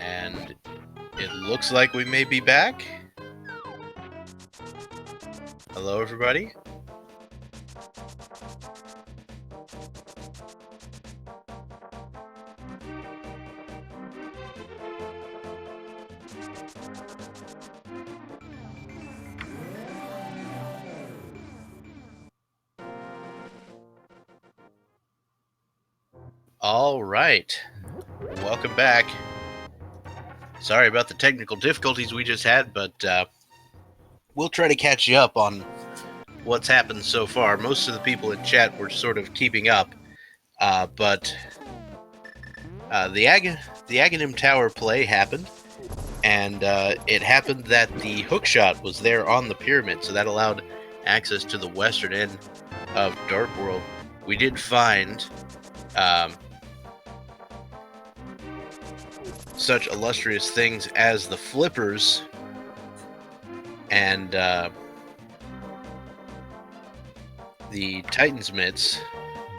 And it looks like we may be back. Hello, everybody. All right. Welcome back. Sorry about the technical difficulties we just had, but we'll try to catch you up on what's happened so far. Most of the people in chat were sort of keeping up, but the Aghanim Tower play happened, and it happened that the hookshot was there on the pyramid, so that allowed access to the western end of Dark World. We did find such illustrious things as the flippers and the Titan's mitts,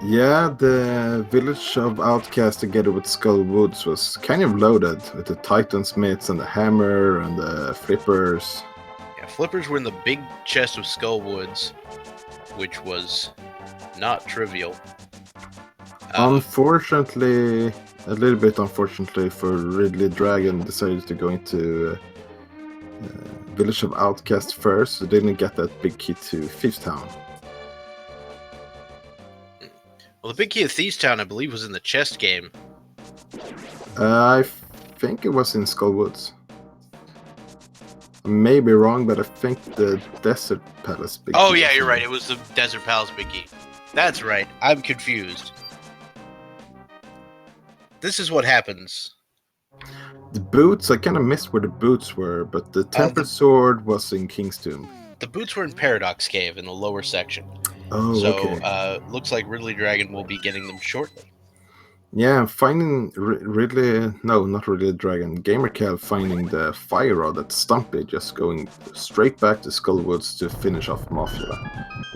Yeah, the village of Outcast together with Skull Woods was kind of loaded with the Titan Smiths and the hammer and the flippers. Yeah, flippers were in the big chest of Skullwoods, which was not trivial. Unfortunately, a little bit unfortunately for RidleyDragon, decided to go into Village of Outcast first, so didn't get that big key to Fifth Town. Well, the big key of Thieves Town, I believe, was in the chest game. I think it was in Skullwoods. I may be wrong, but I think the Desert Palace big key. Oh, yeah, you're right. It was the Desert Palace big key. That's right. I'm confused. This is what happens. The boots, I kind of missed where the boots were, but the Tempered Sword was in King's Tomb. The boots were in Paradox Cave in the lower section. Oh, so, okay. Looks like RidleyDragon will be getting them shortly. Yeah, finding not RidleyDragon, gamercal finding the fire rod at Stumpy, just going straight back to Skullwoods to finish off Mafia.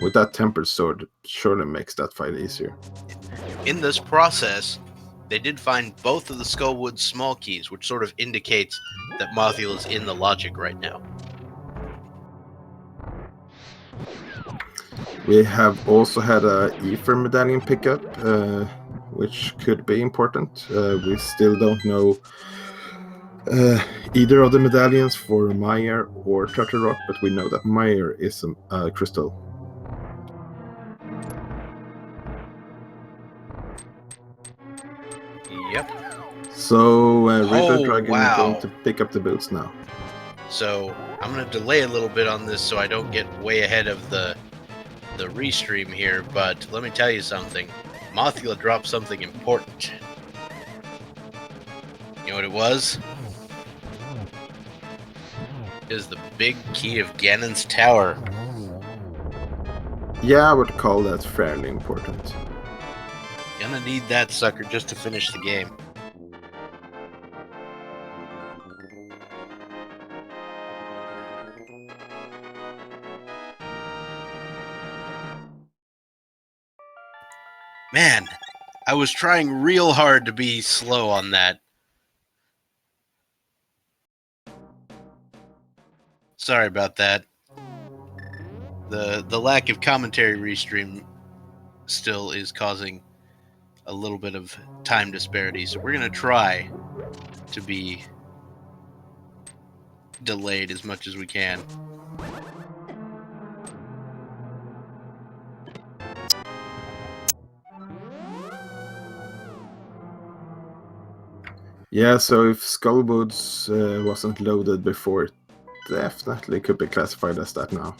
With that Tempered Sword, it surely makes that fight easier. In this process, they did find both of the Skullwood small keys, which sort of indicates that Mothiel is in the logic right now. We have also had a Ether medallion pickup, which could be important. We still don't know either of the medallions for Meyer or Turtle Rock, but we know that Meyer is a crystal. Yep. So RidleyDragon going to pick up the boots now. So I'm going to delay a little bit on this so I don't get way ahead of the restream here, but let me tell you something. Mothula dropped something important. You know what it was? It is the big key of Ganon's tower. Yeah, I would call that fairly important. Gonna need that sucker just to finish the game. Man, I was trying real hard to be slow on that. Sorry about that. The lack of commentary restream still is causing a little bit of time disparity, so we're gonna try to be delayed as much as we can. Yeah, so if Skullwoods wasn't loaded before, it definitely could be classified as that now.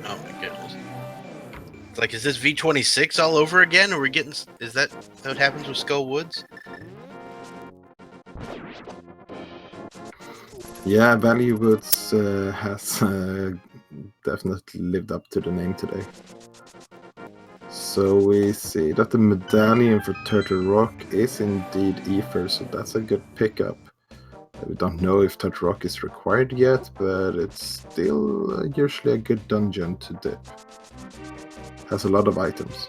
Oh my goodness. It's like, is this V26 all over again? Are we getting... Is that what happens with Skull Woods? Yeah, Value Woods has definitely lived up to the name today. So we see that the medallion for Turtle Rock is indeed Ether, so that's a good pickup. We don't know if Turtle Rock is required yet, but it's still usually a good dungeon to dip. Has a lot of items.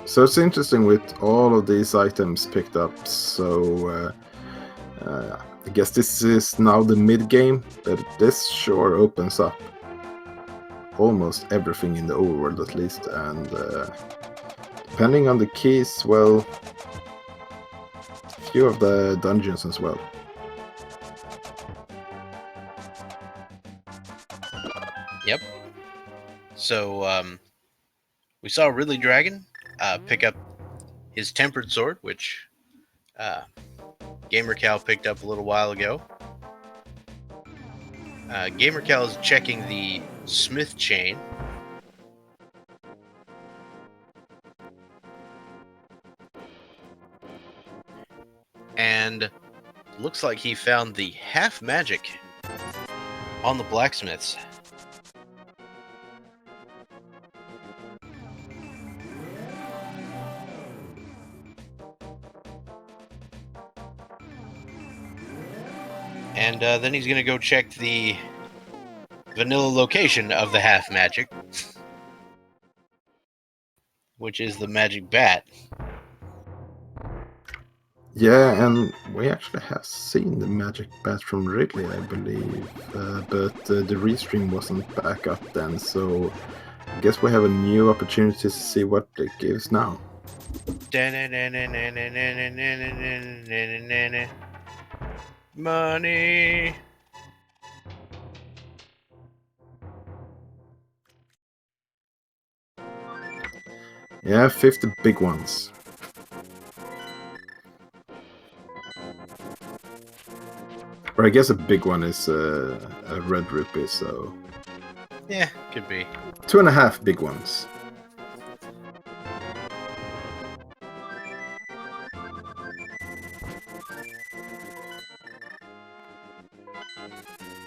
So it's interesting with all of these items picked up. So I guess this is now the mid game, but this sure opens up almost everything in the overworld at least. And depending on the keys, well, a few of the dungeons as well. Yep. So we saw RidleyDragon pick up his Tempered Sword, which gamercal picked up a little while ago. gamercal is checking the Smith chain. And looks like he found the half magic on the blacksmiths. And then he's going to go check the vanilla location of the half magic, which is the magic bat. Yeah, and we actually have seen the magic bat from Ridley, I believe, but the restream wasn't back up then, so I guess we have a new opportunity to see what it gives now. Money. Yeah, 50 big ones. Or I guess a big one is a red rupee, so... Yeah, could be. 2.5 big ones.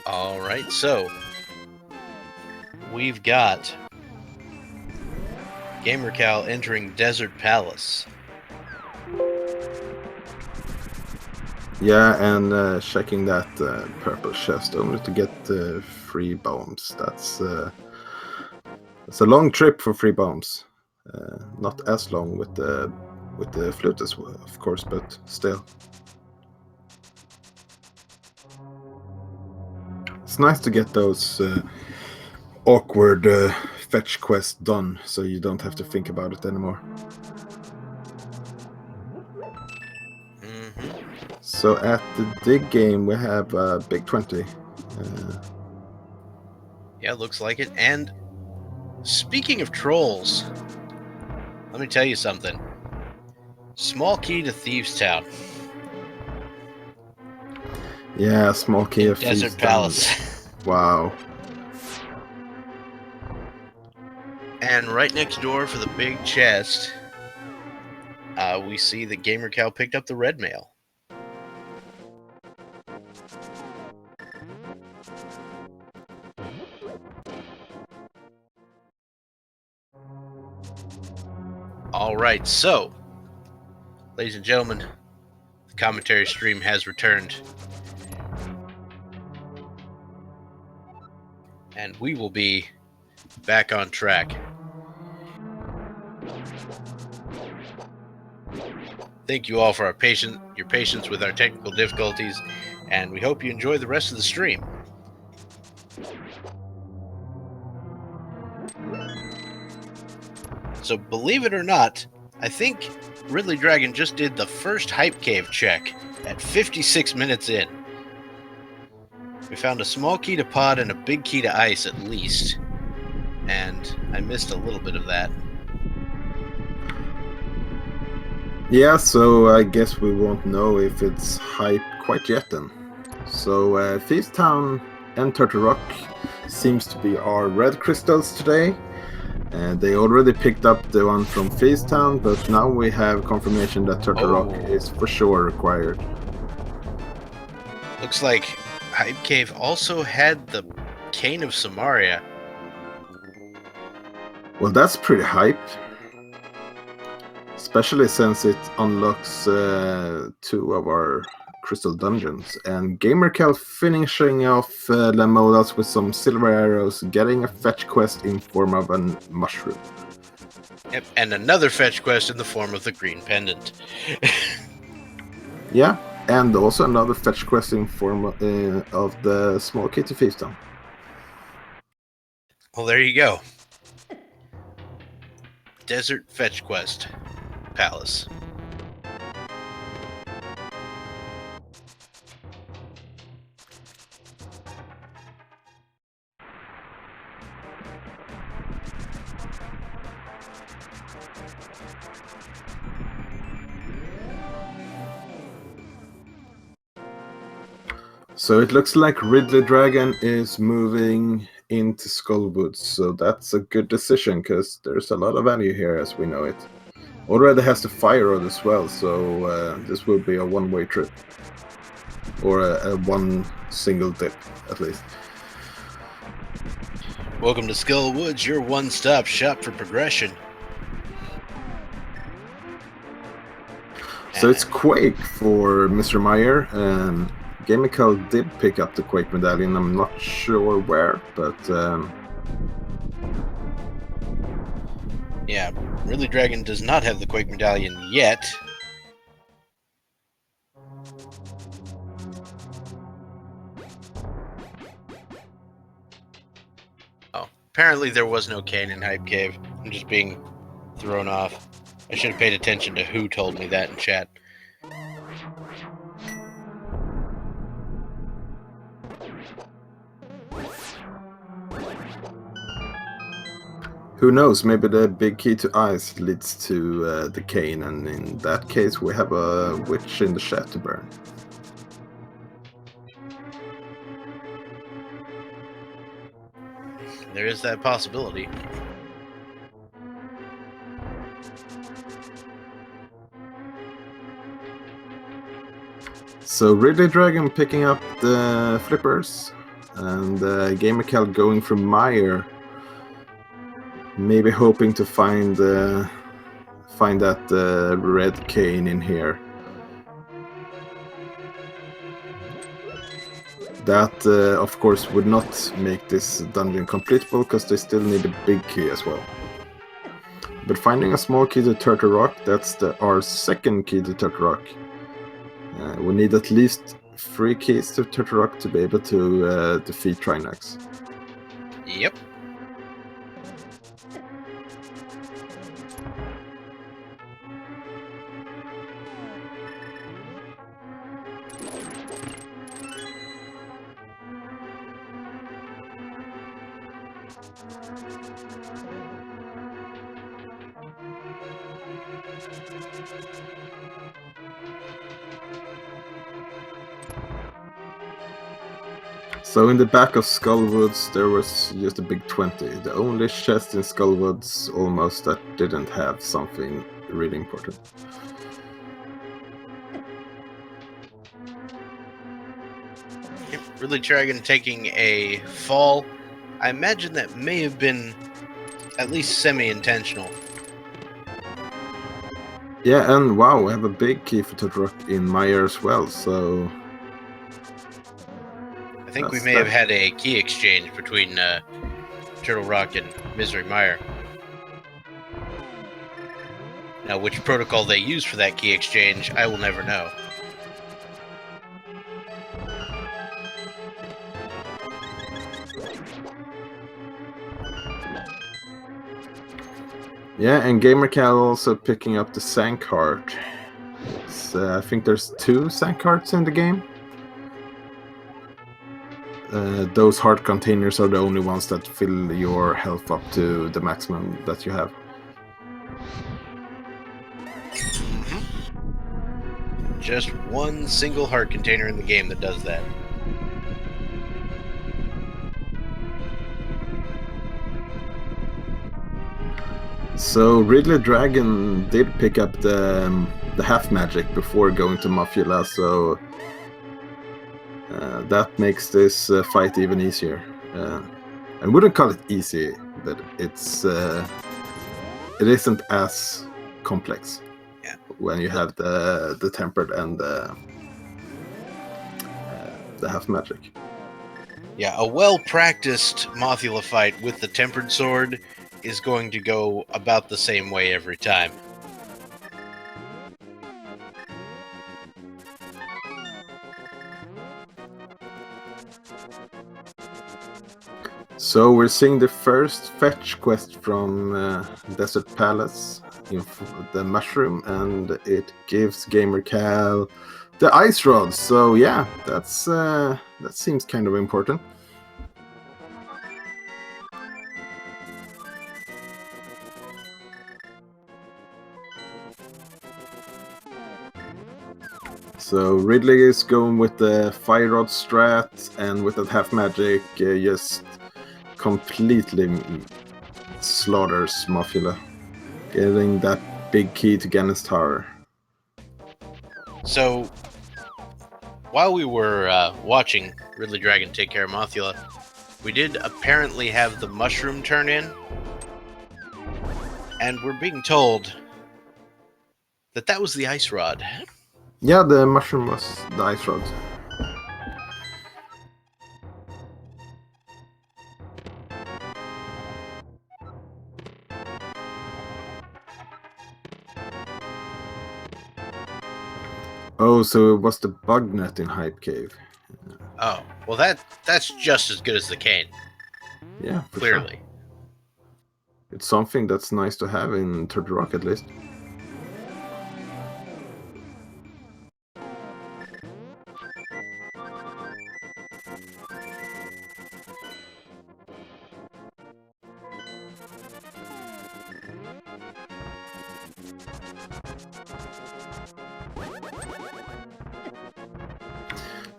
Alright, so we've got gamercal entering Desert Palace. Yeah, and checking that purple chest only to get free bombs. That's a long trip for free bombs. Not as long with the flute as well, of course, but still. It's nice to get those awkward fetch quests done, so you don't have to think about it anymore. So at the dig game, we have a big 20. Yeah, looks like it. And speaking of trolls, let me tell you something. Small key to Thieves Town. Yeah, small key of Desert Palace. Wow. And right next door for the big chest, we see that gamercal picked up the red mail. Alright, so, ladies and gentlemen, the commentary stream has returned. And we will be back on track. Thank you all for your patience with our technical difficulties, and we hope you enjoy the rest of the stream. So believe it or not, I think RidleyDragon just did the first hype cave check at 56 minutes in. We found a small key to pod and a big key to ice at least, and I missed a little bit of that. Yeah, so I guess we won't know if it's hype quite yet then. So Thieves Town and Turtle Rock seems to be our red crystals today. And they already picked up the one from Thieves Town, but now we have confirmation that Turtle Rock is for sure required. Looks like Hype Cave also had the Cane of Samaria. Well, that's pretty hype. Especially since it unlocks 2 of our crystal dungeons. And gamercal finishing off Lemodas with some silver arrows, getting a fetch quest in form of a mushroom. Yep, and another fetch quest in the form of the green pendant. Yeah, and also another fetch quest in form of the small key to Thieves Town. Well, there you go. Desert Fetch Quest Palace. So it looks like RidleyDragon is moving into Skullwoods, so that's a good decision because there's a lot of value here as we know it. Already has the fire rod as well, so this will be a one-way trip. Or a one single dip, at least. Welcome to Skullwoods, your one-stop shop for progression. So it's Quake for Mr. Meyer. gamercal did pick up the Quake medallion. I'm not sure where, but Yeah, RidleyDragon does not have the Quake medallion yet. Oh, apparently there was no Kane in Hype Cave. I'm just being thrown off. I should have paid attention to who told me that in chat. who knows? Maybe the big key to ice leads to the cane, and in that case, we have a witch in the shed to burn. There is that possibility. So RidleyDragon picking up the flippers, and gamercal going for Meyer, maybe hoping to find that red cane in here. That, of course, would not make this dungeon completable, because they still need a big key as well. But finding a small key to Turtle Rock, that's our second key to Turtle Rock. We need at least 3 keys to Turtle Rock to be able to defeat Trinox. Yep. So in the back of Skullwoods there was just a big 20. The only chest in Skullwoods almost that didn't have something really important. Yep. RidleyDragon taking a fall. I imagine that may have been at least semi-intentional. Yeah, and wow, we have a big key for Turtle Rock in Meyer as well, so... I think we may have had a key exchange between Turtle Rock and Misery Mire. Now, which protocol they use for that key exchange, I will never know. Yeah, and gamercal also picking up the Sank Heart. I think there's 2 Sank Hearts in the game. Those heart containers are the only ones that fill your health up to the maximum that you have. Mm-hmm. Just one single heart container in the game that does that. So RidleyDragon did pick up the half magic before going to Mafula, so that makes this fight even easier. I wouldn't call it easy, but it isn't as complex. Yeah. When you have the tempered and the half magic. Yeah, a well-practiced Mothula fight with the tempered sword is going to go about the same way every time. So we're seeing the first fetch quest from Desert Palace, the mushroom, and it gives gamercal the ice rod. So yeah, that seems kind of important. So Ridley is going with the fire rod strat, and with that half magic, just completely slaughters Mafula, getting that big key to Ganon's Tower. So, while we were watching RidleyDragon take care of Mothula, we did apparently have the mushroom turn in, and we're being told that that was the ice rod. Yeah, the mushroom was the ice rod. Oh, so it was the bug net in Hype Cave. Oh, well that's just as good as the cane. Yeah, for Clearly. sure. It's something that's nice to have in Turtle Rock at least.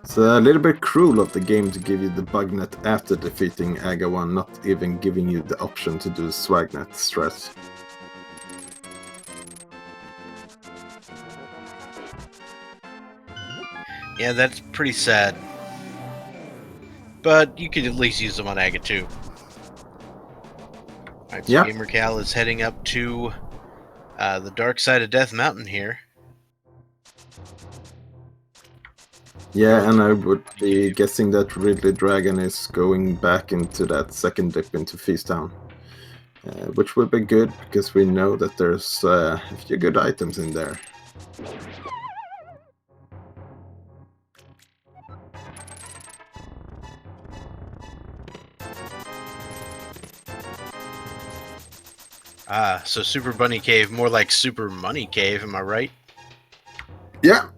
It's a little bit cruel of the game to give you the bug net after defeating Aga 1, not even giving you the option to do swag net strat. Yeah, that's pretty sad. But you could at least use them on Aga 2. Alright, so Yeah. gamercal is heading up to the dark side of Death Mountain here. Yeah, and I would be guessing that RidleyDragon is going back into that second dip into Feast Town. Which would be good, because we know that there's a few good items in there. So Super Bunny Cave, more like Super Money Cave, am I right? Yeah,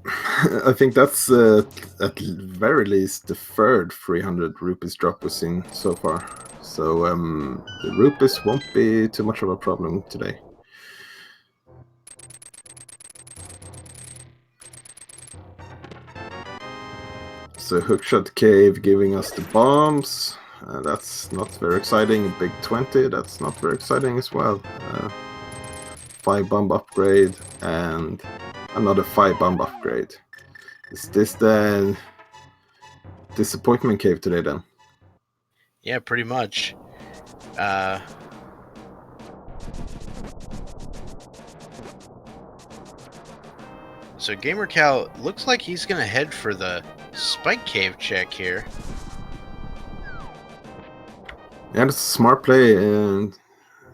I think that's at very least the third 300 rupees drop we've seen so far. So the rupees won't be too much of a problem today. So Hookshot Cave giving us the bombs. That's not very exciting. Big 20, that's not very exciting as well. 5 bomb upgrade and another 5 bomb upgrade. Is this the disappointment cave today then? Yeah, pretty much. So gamercal looks like he's gonna head for the Spike Cave check here. Yeah, that's a smart play, and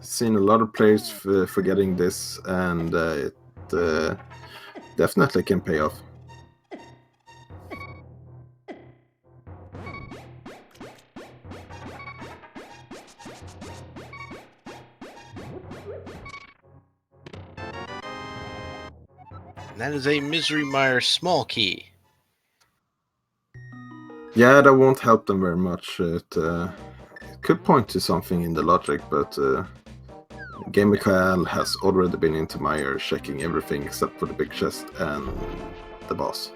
seen a lot of players forgetting this, and it definitely can pay off. And that is a Misery Mire small key. Yeah, that won't help them very much. It could point to something in the logic, but gamercal has already been into Mire checking everything except for the big chest and the boss.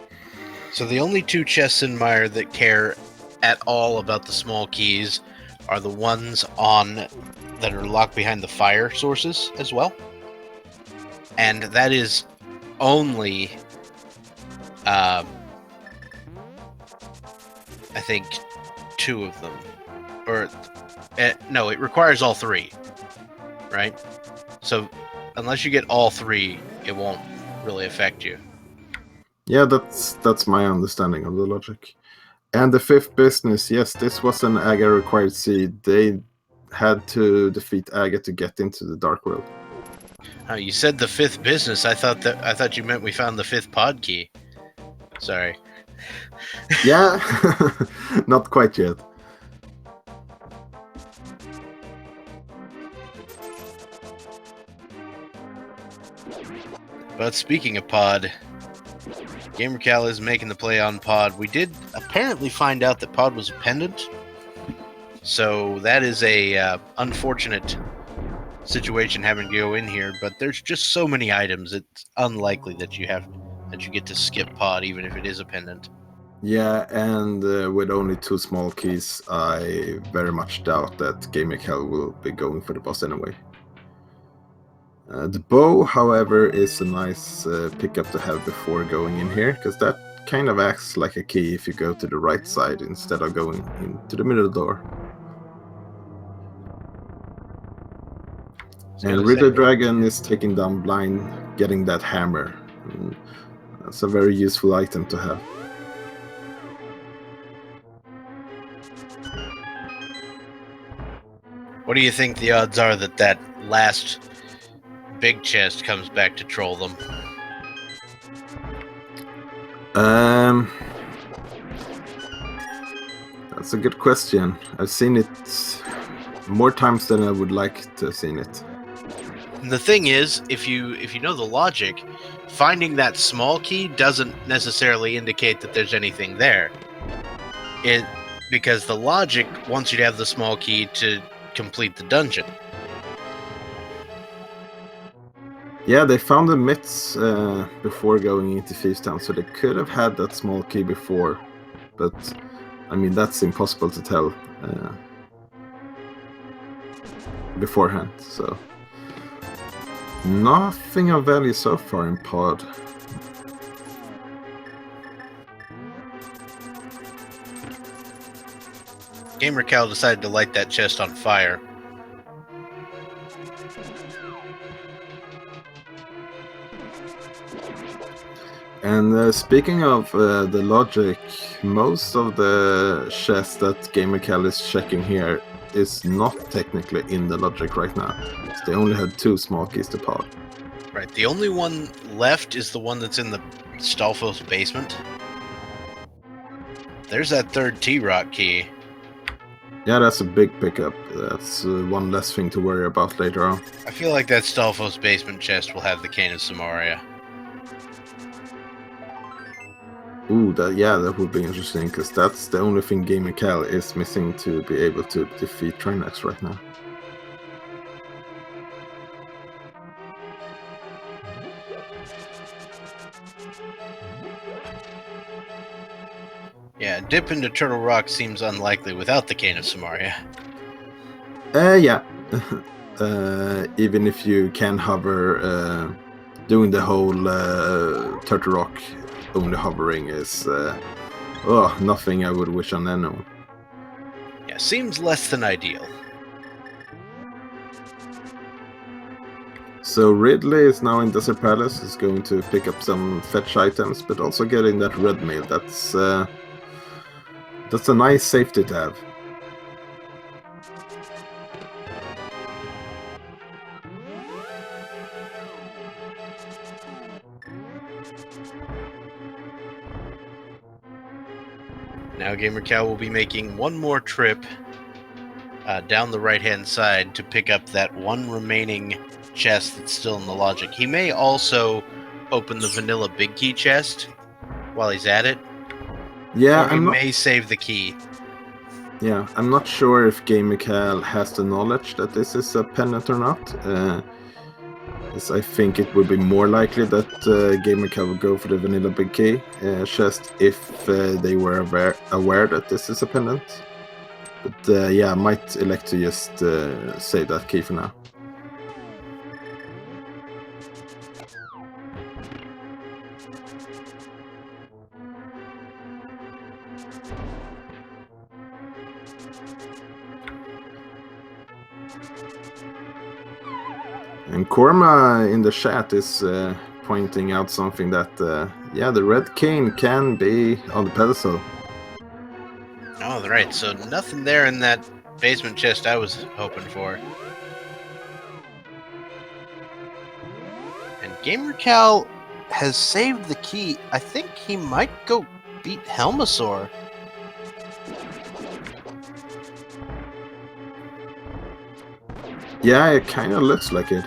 So the only 2 chests in Mire that care at all about the small keys are the ones that are locked behind the fire sources as well. And that is only I think 2 of them. Or no, it requires all 3. Right? So unless you get all 3, it won't really affect you. Yeah, that's my understanding of the logic. And the 5th business, yes, this was an Aga required seed. They had to defeat Aga to get into the Dark World. You said the 5th business. I thought you meant we found the 5th pod key. Sorry. Yeah, not quite yet. But speaking of pod, gamercal is making the play on pod. We did apparently find out that pod was a pendant, so that is a unfortunate situation having to go in here. But there's just so many items; it's unlikely that you get to skip pod, even if it is a pendant. Yeah, and with only 2 small keys, I very much doubt that gamercal will be going for the boss anyway. The bow, however, is a nice pickup to have before going in here, because that kind of acts like a key if you go to the right side instead of going into the middle door. And RidleyDragon is taking down blind, getting that hammer. And that's a very useful item to have. What do you think the odds are that last big chest comes back to troll them? That's a good question. I've seen it more times than I would like to have seen it. The thing is, if you know the logic, finding that small key doesn't necessarily indicate that there's anything there. Because the logic wants you to have the small key to complete the dungeon. Yeah, they found the myths before going into Thieves Town, so they could have had that small key before. But, I mean, that's impossible to tell beforehand, so... Nothing of value so far in Pod. gamercal decided to light that chest on fire. And speaking of the logic, most of the chests that gamercal is checking here is not technically in the logic right now. So they only had 2 small keys to Pod. Right, the only one left is the one that's in the Stolfos basement. There's that third T-Rock key. Yeah, that's a big pickup. That's one less thing to worry about later on. I feel like that Stolfos basement chest will have the Cane of Samaria. Ooh, that would be interesting, because that's the only thing gamercal is missing to be able to defeat Trinax right now. Yeah, dip into Turtle Rock seems unlikely without the Cane of Samaria. Yeah. Even if you can hover, doing the whole Turtle Rock only hovering is nothing I would wish on anyone. Yeah, seems less than ideal. So Ridley is now in Desert Palace, is going to pick up some fetch items, but also getting that red mail. That's a nice safety to have. Now gamercal will be making one more trip down the right-hand side to pick up that one remaining chest that's still in the logic. He may also open the vanilla big key chest while he's at it. Yeah, or he may save the key. Yeah, I'm not sure if gamercal has the knowledge that this is a pendant or not. I think it would be more likely that gamercal would go for the vanilla big key chest if they were aware that this is a pendant. But yeah, I might elect to just save that key for now. And Korma in the chat is pointing out something that, yeah, the red cane can be on the pedestal. Oh, right. So nothing there in that basement chest I was hoping for. And gamercal has saved the key. I think he might go beat Helmasaur. Yeah, it kind of looks like it.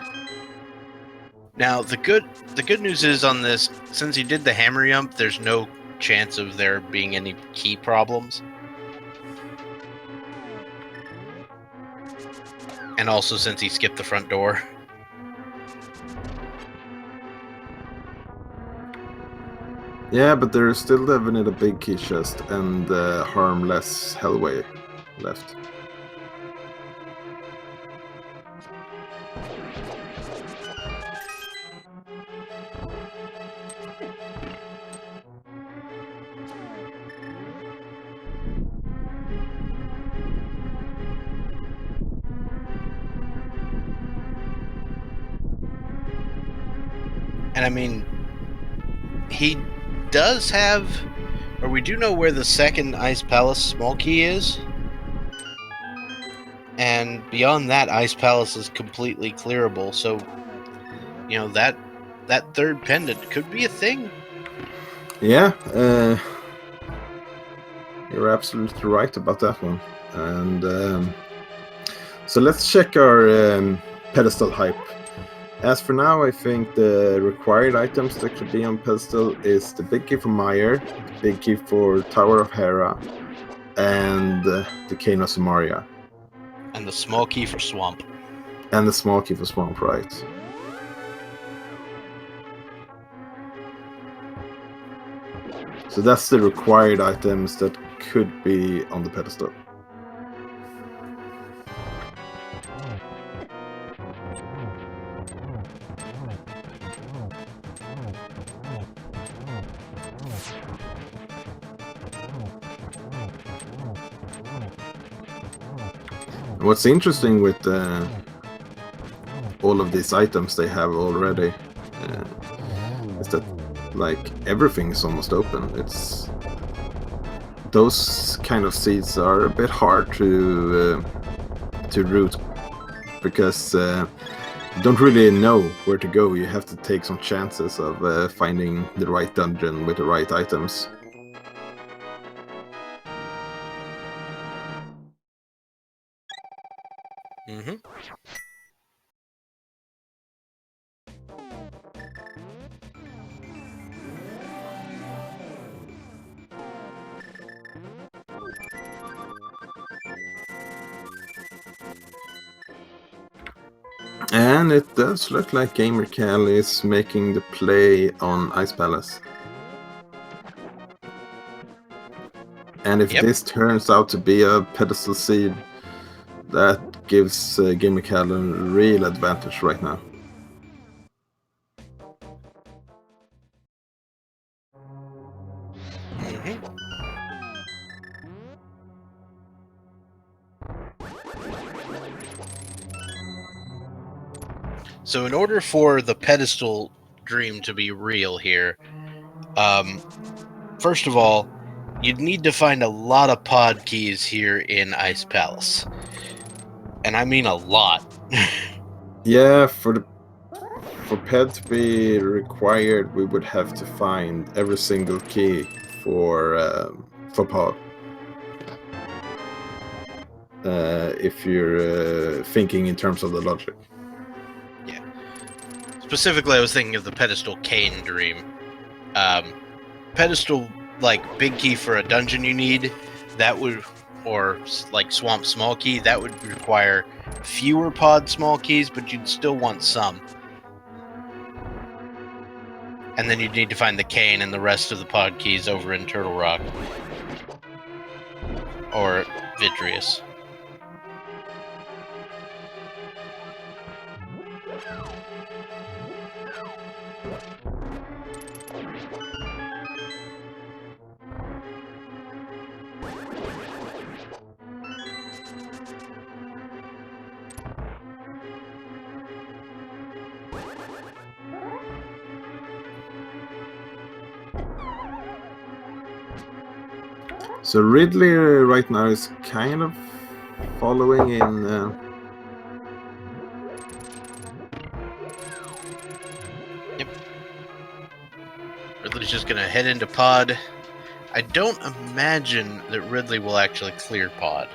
Now, the good news is on this, since he did the hammer jump, there's no chance of there being any key problems. And also since he skipped the front door. Yeah, but there is still the vanilla big key chest and the harmless hellway left. And I mean, he does have, or we do know where the second Ice Palace small key is. And beyond that, Ice Palace is completely clearable. So, you know, that third pendant could be a thing. Yeah, you're absolutely right about that one. And so let's check our pedestal hype. As for now, I think the required items that could be on pedestal is the big key for Meyer, the big key for Tower of Hera, and the Cane of Samaria. And the small key for Swamp. And the small key for Swamp, right? So that's the required items that could be on the pedestal. What's interesting with all of these items they have already is that like everything is almost open. It's those kind of seeds are a bit hard to root because you don't really know where to go. You have to take some chances of finding the right dungeon with the right items. Mm-hmm. And it does look like gamercal is making the play on Ice Palace. And if this turns out to be a pedestal seed, that gives gamercal a real advantage right now. Mm-hmm. So in order for the pedestal dream to be real here, first of all, you'd need to find a lot of pod keys here in Ice Palace. And I mean a lot. Yeah, for PED to be required, we would have to find every single key for pod. If you're thinking in terms of the logic. Yeah. Specifically, I was thinking of the pedestal cane dream. Pedestal, like, big key for a dungeon you need, that would, or like swamp small key, that would require fewer pod small keys, but you'd still want some. And then you'd need to find the cane and the rest of the pod keys over in Turtle Rock. Or Vitreous. So Ridley right now is kind of following in. Yep. Ridley's just gonna head into pod. I don't imagine that Ridley will actually clear pod.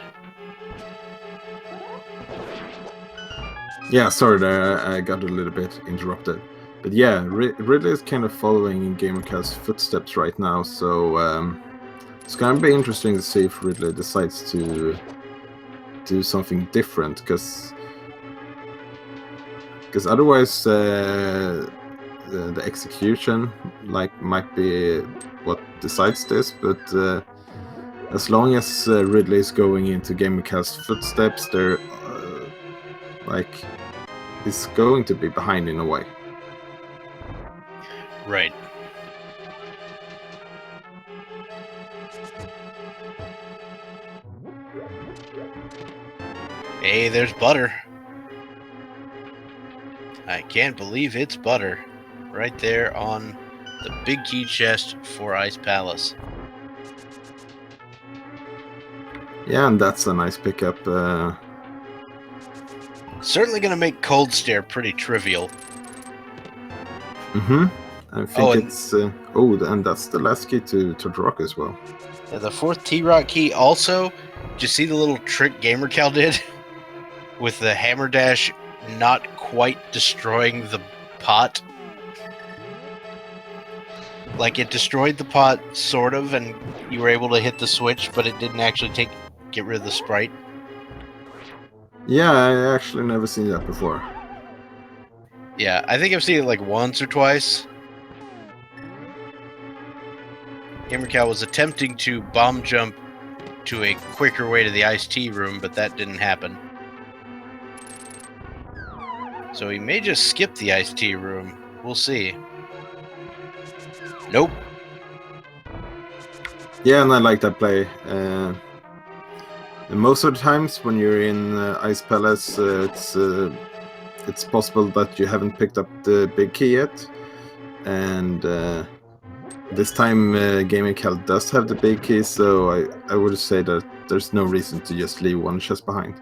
Yeah, sorry there, I got a little bit interrupted. But yeah, Ridley is kind of following in gamercal's footsteps right now, so it's gonna be interesting to see if Ridley decides to do something different, because otherwise the execution might be what decides this. But as long as Ridley is going into gamercal's footsteps, they're is going to be behind in a way. Right. Hey, there's Butter. I can't believe it's Butter. Right there on the big key chest for Ice Palace. Yeah, and that's a nice pickup. Certainly going to make Cold Stare pretty trivial. Mm-hmm. I think Oh, and it's and that's the last key to rock as well. yeah, the fourth T-Rock key also. Did you see the little trick gamercal did with the hammer dash not quite destroying the pot? Like it destroyed the pot sort of, and you were able to hit the switch, but it didn't actually get rid of the sprite. Yeah, I actually never seen that before. Yeah, I think I've seen it like once or twice. Gamercal was attempting to bomb jump to a quicker way to the iced tea room, but that didn't happen. So he may just skip the iced tea room. We'll see. Nope. Yeah, and I like that play. And most of the times when you're in Ice Palace, it's possible that you haven't picked up the big key yet. And this time gamercal does have the big key, so I would say that there's no reason to just leave one chest behind.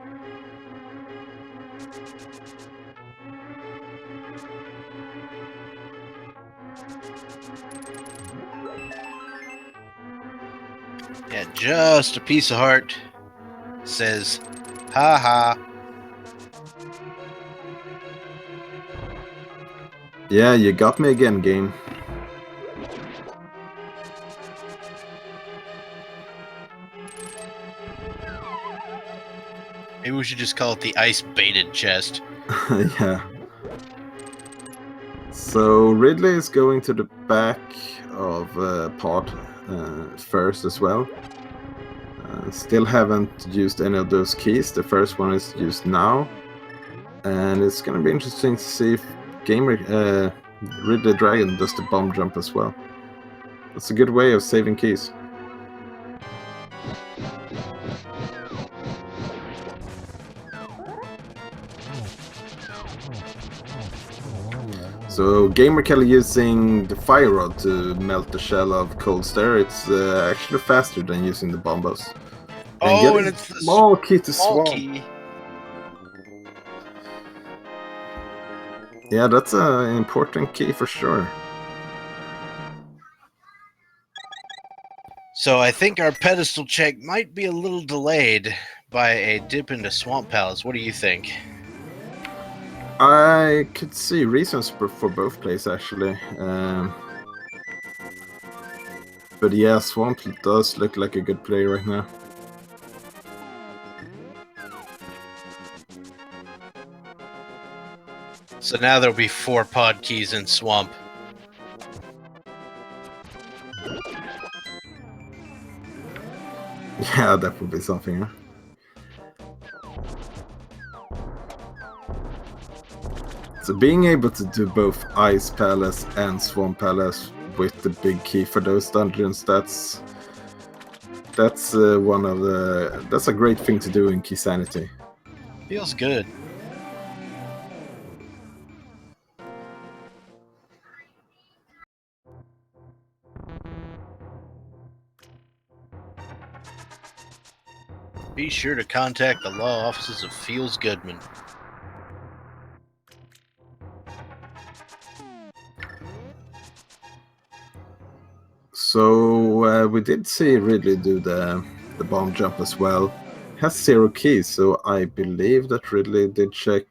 Yeah, just a piece of heart says, ha ha. Yeah, you got me again, game. Maybe we should just call it the ice baited chest. Yeah. So Ridley is going to the back of pod first as well. Still haven't used any of those keys. The first one is used now. And it's going to be interesting to see if RidleyDragon does the bomb jump as well. That's a good way of saving keys. So gamercal using the fire rod to melt the shell of cold stare, it's actually faster than using the bombos. And it's the small key to small swamp. key. Yeah, that's an important key for sure. So I think our pedestal check might be a little delayed by a dip into Swamp Palace. What do you think? I could see reasons for both plays actually. But yeah, Swamp does look like a good play right now. So now there'll be 4 pod keys in Swamp. Yeah, that would be something, huh? So being able to do both Ice Palace and Swamp Palace with the big key for those dungeons, that's a great thing to do in Keysanity. Feels good. Be sure to contact the law offices of Feels Goodman. So we did see Ridley do the bomb jump as well. Has 0 keys, so I believe that Ridley did check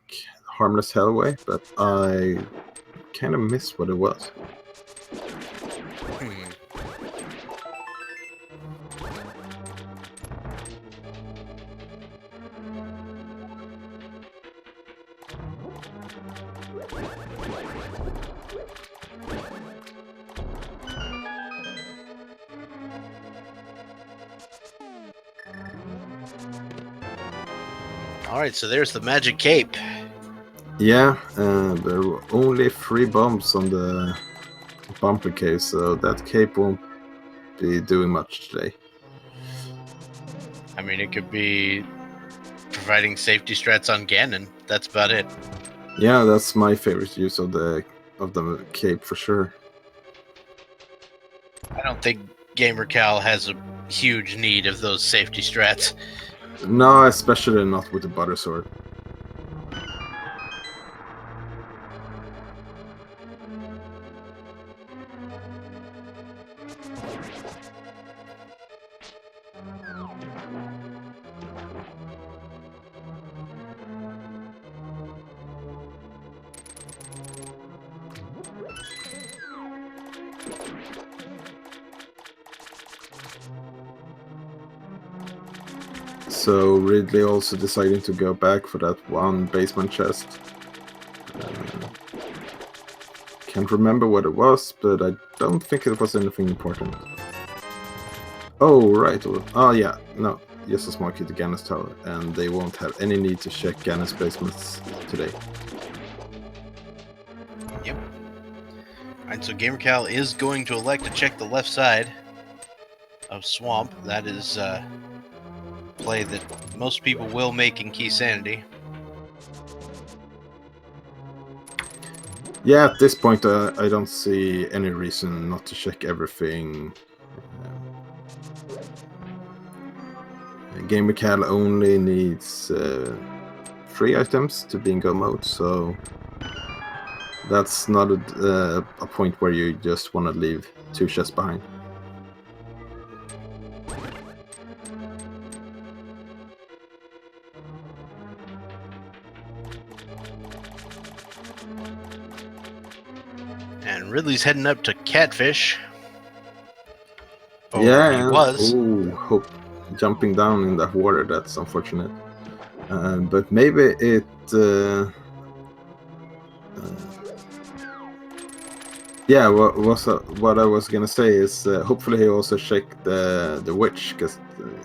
Harmless Hellway, but I kind of missed what it was. Alright, so there's the magic cape. Yeah, there were only 3 bombs on the bumper case, so that cape won't be doing much today. I mean, it could be providing safety strats on Ganon. That's about it. Yeah, that's my favorite use of the cape for sure. I don't think gamercal has a huge need of those safety strats. No, especially not with the butter sword. So Ridley also deciding to go back for that one basement chest. Can't remember what it was, but I don't think it was anything important. Oh, right. Oh, yeah. No, just a small key to Gannis Tower, and they won't have any need to check Gannis basements today. Yep. Alright, so gamercal is going to elect to check the left side of Swamp. That is play that most people will make in Keysanity. Yeah, at this point, I don't see any reason not to check everything. gamercal only needs 3 items to be in go mode, so that's not a point where you just want to leave 2 chests behind. And Ridley's heading up to Catfish. Oh, yeah, he was. Oh, jumping down in that water, that's unfortunate. But maybe it... yeah, what I was gonna say is hopefully he also checked the witch, because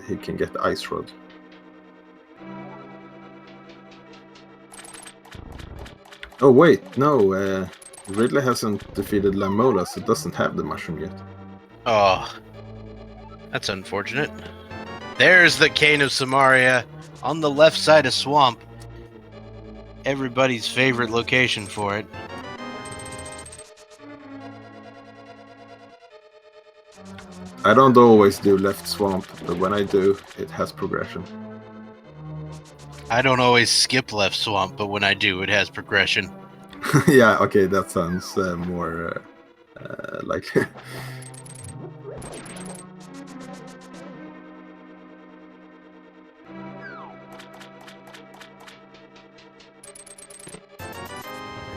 he can get the ice rod. Oh wait, no, Ridley hasn't defeated Lamola, so doesn't have the mushroom yet. Oh, that's unfortunate. There's the Cane of Samaria on the left side of Swamp. Everybody's favorite location for it. I don't always do left swamp, but when I do, it has progression. I don't always skip left Swamp, but when I do, it has progression. Yeah, okay, that sounds more likely.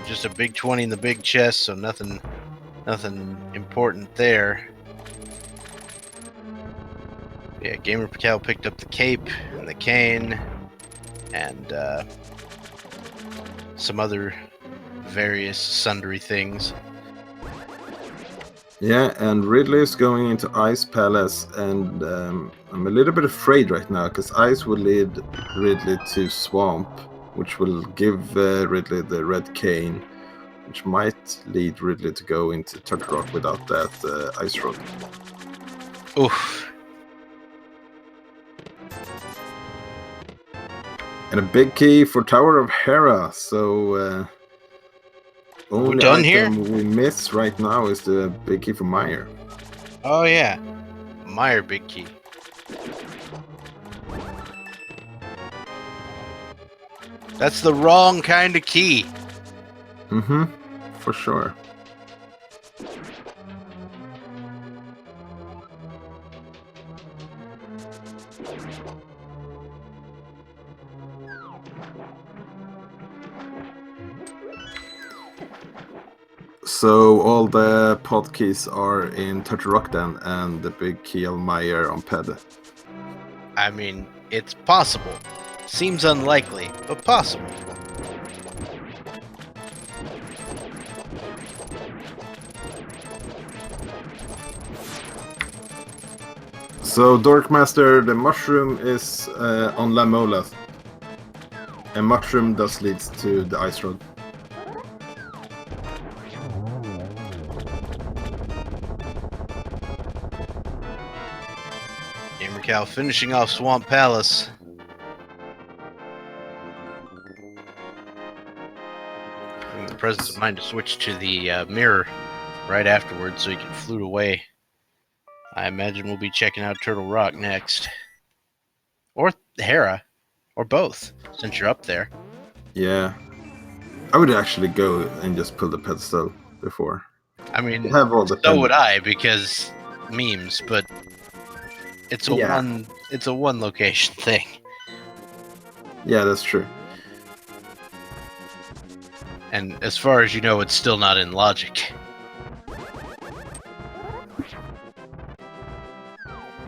Just a big 20 in the big chest, so nothing important there. Yeah, gamercal picked up the cape and the cane and some other various sundry things. Yeah, and Ridley is going into Ice Palace, and I'm a little bit afraid right now, because Ice will lead Ridley to Swamp, which will give Ridley the red cane, which might lead Ridley to go into Turtle Rock without that ice rod. Oof. And a big key for Tower of Hera, so only done item here? we miss right now is the big key for Meyer. Oh yeah, Meyer big key. That's the wrong kind of key. Mm-hmm, for sure. So all the pod keys are in Turtle Rock then, and the big key of Meyer on Ped. I mean, it's possible. Seems unlikely, but possible. So Dorkmaster, the mushroom is on Lamola. And mushroom thus leads to the ice rod. gamercal finishing off Swamp Palace. And the presence of mind to switch to the mirror right afterwards so he can flute away. I imagine we'll be checking out Turtle Rock next. Or Hera. Or both, since you're up there. Yeah. I would actually go and just pull the pedestal before. I mean, Have all the so would I, because memes, but it's a Yeah. one location thing. Yeah, that's true. And as far as you know, it's still not in logic.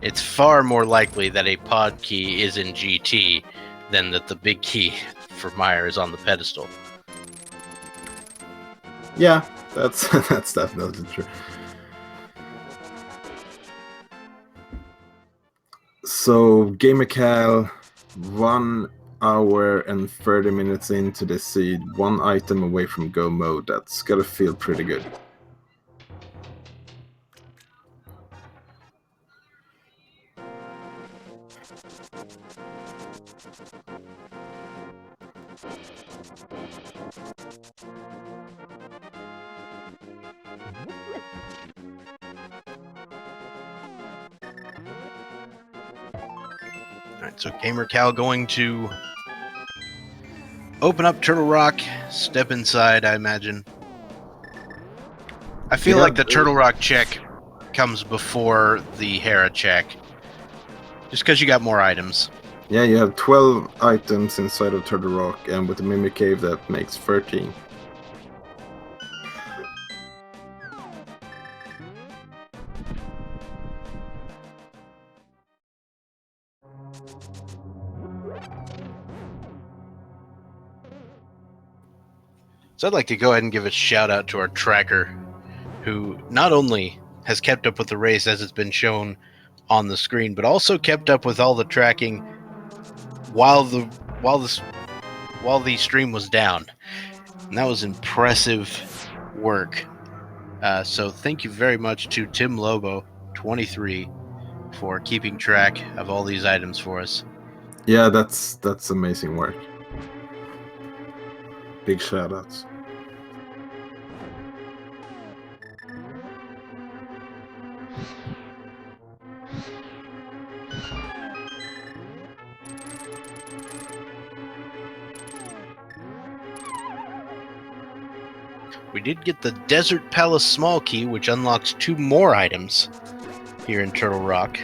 it's far more likely that a pod key is in GT than that the big key for Meyer is on the pedestal. Yeah, that's that's definitely true. So gamercal, 1 hour and 30 minutes into the seed, 1 item away from go mode. That's gotta feel pretty good. Alright, so gamercal going to open up Turtle Rock, step inside, I imagine. I feel like the Turtle Rock check comes before the Hera check. Just because you got more items. Yeah, you have 12 items inside of Turtle Rock, and with the Mimic Cave that makes 13. So I'd like to go ahead and give a shout out to our tracker, who not only has kept up with the race as it's been shown on the screen, but also kept up with all the tracking while the stream was down. And that was impressive work. So thank you very much to Tim Lobo 23 for keeping track of all these items for us. Yeah, that's amazing work. Big shout outs. We did get the Desert Palace small key, which unlocks 2 more items here in Turtle Rock.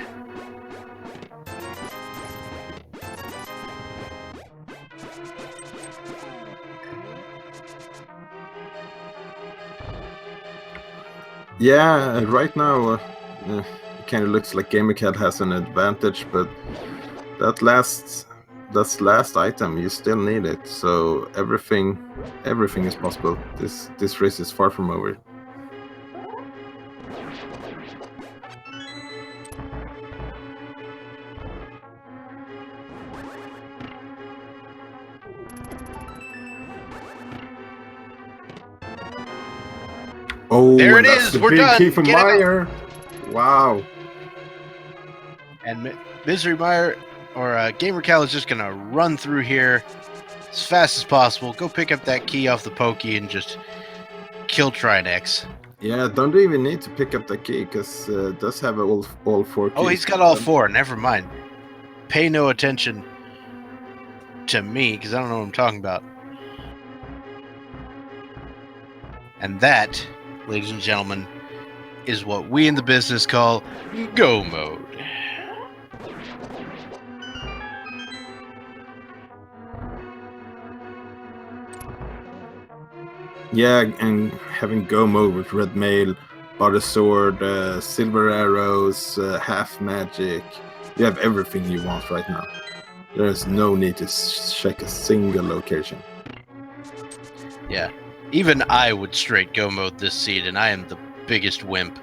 Yeah, right now it kind of looks like gamercal has an advantage, but that's last item. You still need it, so everything is possible. This race is far from over. Oh, there it that's is. the We're big done. key from Get Meyer. Wow. And Misery Meyer or gamercal is just gonna run through here as fast as possible. Go pick up that key off the pokey and just kill Trinex. Yeah, don't even need to pick up the key because it does have all 4 keys. Oh, he's got all 4. Never mind. Pay no attention to me because I don't know what I'm talking about. And that, ladies and gentlemen, is what we in the business call go mode. Yeah, and having go mode with red mail, butter sword, silver arrows, half magic. You have everything you want right now. There is no need to check a single location. Yeah, even I would straight go mode this seed, and I am the biggest wimp.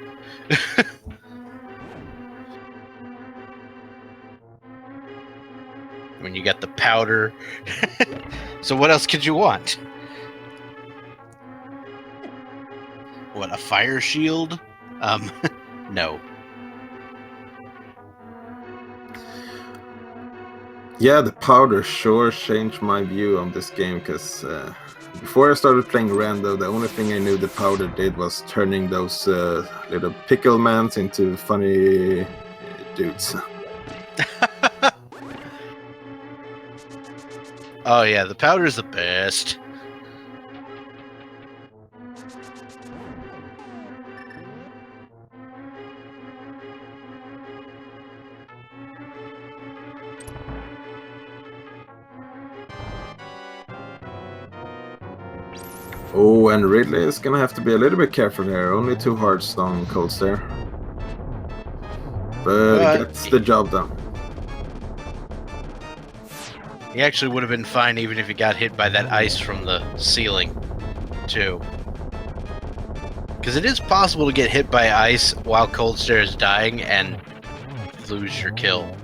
When you got the powder. So what else could you want? What, a fire shield? No. Yeah, the powder sure changed my view on this game because before I started playing Rando, the only thing I knew the powder did was turning those little pickle mans into funny dudes. Oh yeah, the powder is the best. Oh, and Ridley is gonna have to be a little bit careful here. Only 2 hard stone codes there. but it gets the job done. He actually would have been fine even if he got hit by that ice from the ceiling, too. Because it is possible to get hit by ice while Cold Stare is dying and lose your kill.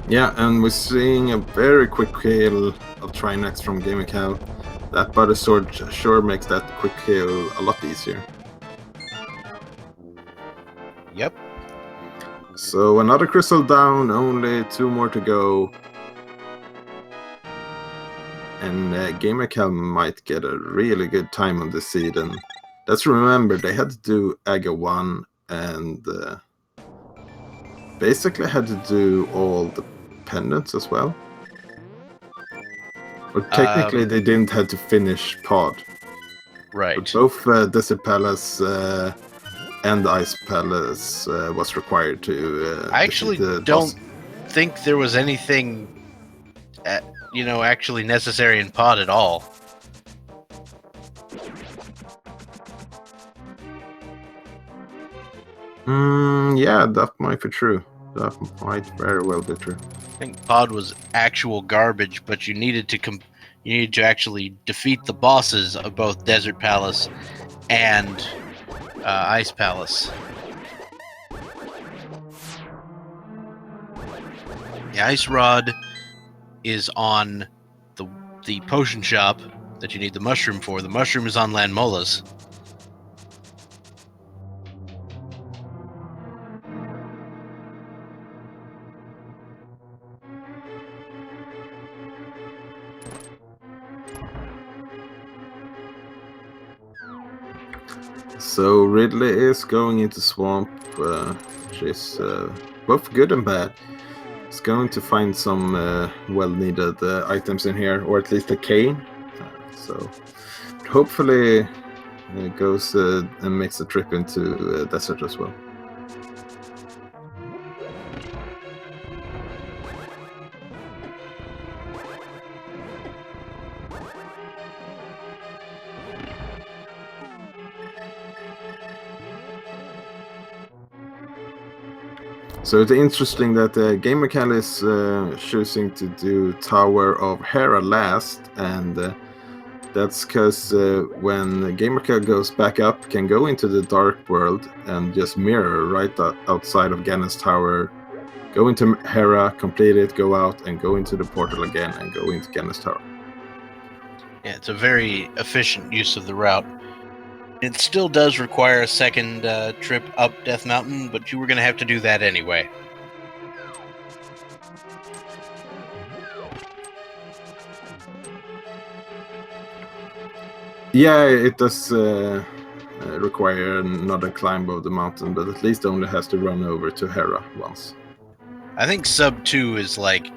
Yeah, and we're seeing a very quick kill of Trinex from gamercal. That Butter Sword sure makes that quick kill a lot easier. Yep. So another crystal down, only 2 more to go. And gamercal might get a really good time on this seed. And let's remember, they had to do AGA 1 and basically had to do all the pendants as well. Or technically they didn't have to finish pod. Right. But both Desert Palace and Ice Palace was required to I actually don't think there was anything, actually necessary in pod at all. Yeah, that might be true. That might very well be true. I think pod was actual garbage, but you needed to actually defeat the bosses of both Desert Palace and Ice Palace. The Ice Rod is on the potion shop that you need the mushroom for. The mushroom is on Landmola's. So Ridley is going into Swamp, which is both good and bad. He's going to find some well-needed items in here, or at least a cane. So hopefully goes and makes a trip into desert as well. So it's interesting that gamercal is choosing to do Tower of Hera last, and that's because when gamercal goes back up, can go into the dark world and just mirror right outside of Ganon's Tower, go into Hera, complete it, go out, and go into the portal again and go into Ganon's Tower. Yeah, it's a very efficient use of the route. It still does require a second trip up Death Mountain, but you were going to have to do that anyway. Yeah, it does require another climb of the mountain, but at least only has to run over to Hera once. I think Sub 2 is like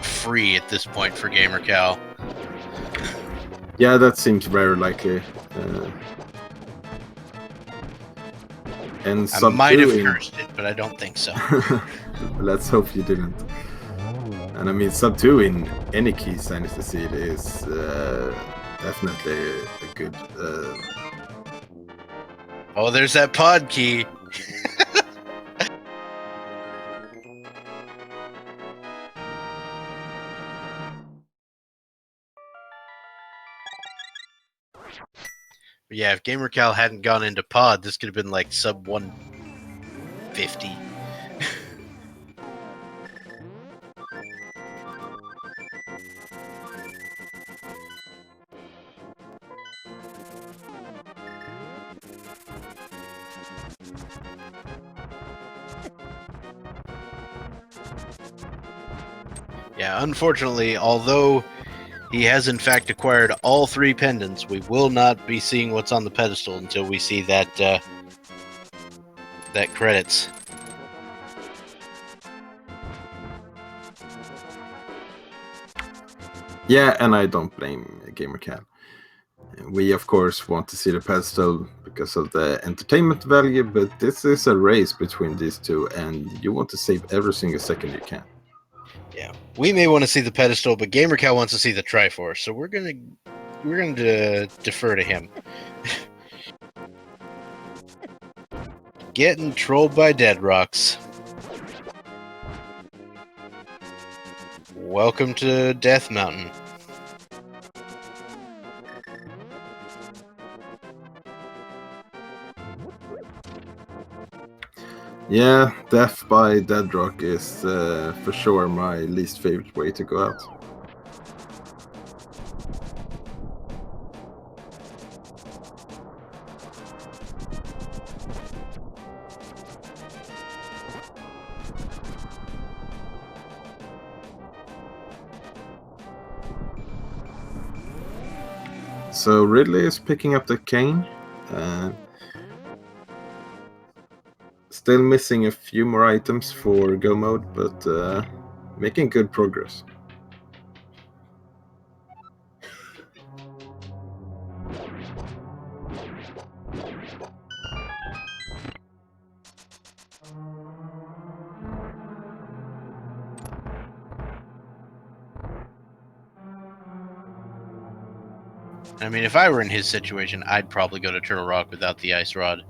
free at this point for gamercal. Yeah, that seems very likely. And I might have cursed it, but I don't think so. Let's hope you didn't. And I mean, Sub 2 in any Keysanity seed is definitely a good... Oh, there's that pod key. Yeah, if gamercal hadn't gone into pod, this could have been like sub 150. Yeah, unfortunately, although he has in fact acquired all 3 pendants, we will not be seeing what's on the pedestal until we see that that credits. Yeah, and I don't blame gamercal. We of course want to see the pedestal because of the entertainment value, but this is a race between these two, and you want to save every single second you can. Yeah, we may want to see the pedestal, but gamercal wants to see the Triforce, so we're gonna defer to him. Getting trolled by dead rocks. Welcome to Death Mountain. Yeah, death by dead rock is for sure my least favorite way to go out. So Ridley is picking up the cane. Still missing a few more items for go mode, but making good progress. I mean, if I were in his situation, I'd probably go to Turtle Rock without the ice rod.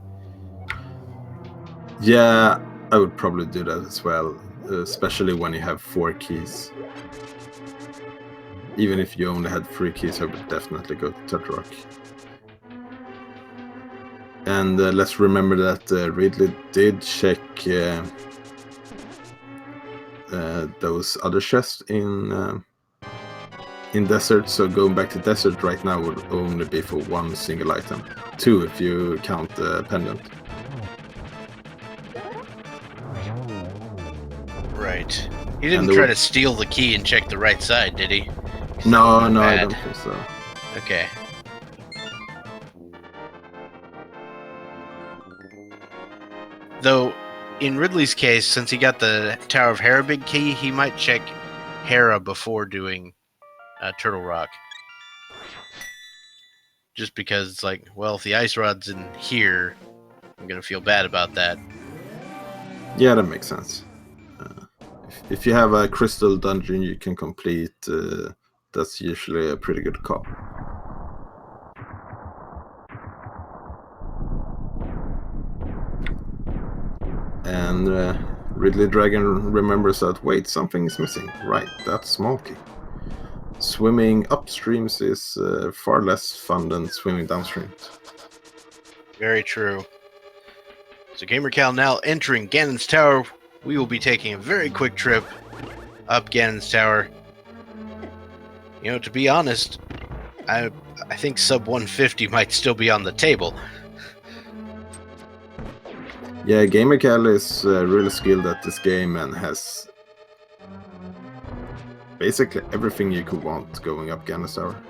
Yeah, I would probably do that as well, especially when you have 4 keys. Even if you only had 3 keys, I would definitely go to Turtle Rock. And let's remember that Ridley did check those other chests in desert, so going back to desert right now would only be for 1 single item. 2 if you count the pendant. Right. He didn't try to steal the key and check the right side, did he? No, I don't think so. Okay. Though, in Ridley's case, since he got the Tower of Hera big key, he might check Hera before doing Turtle Rock. Just because it's like, well, if the ice rod's in here, I'm going to feel bad about that. Yeah, that makes sense. If you have a crystal dungeon you can complete, that's usually a pretty good call. And RidleyDragon remembers that, wait, something is missing. Right, that's small key. Swimming upstreams is far less fun than swimming downstream. Very true. So gamercal now entering Ganon's Tower. We will be taking a very quick trip up Ganon's Tower. You know, to be honest, I think sub 150 might still be on the table. Yeah, gamercal is really skilled at this game and has basically everything you could want going up Ganon's Tower.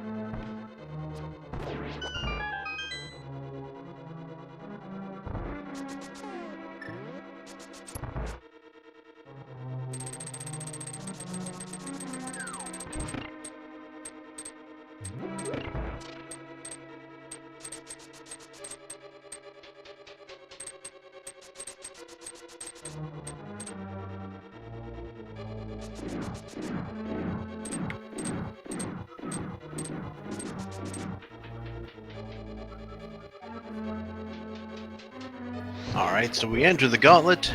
Alright, so we enter the gauntlet.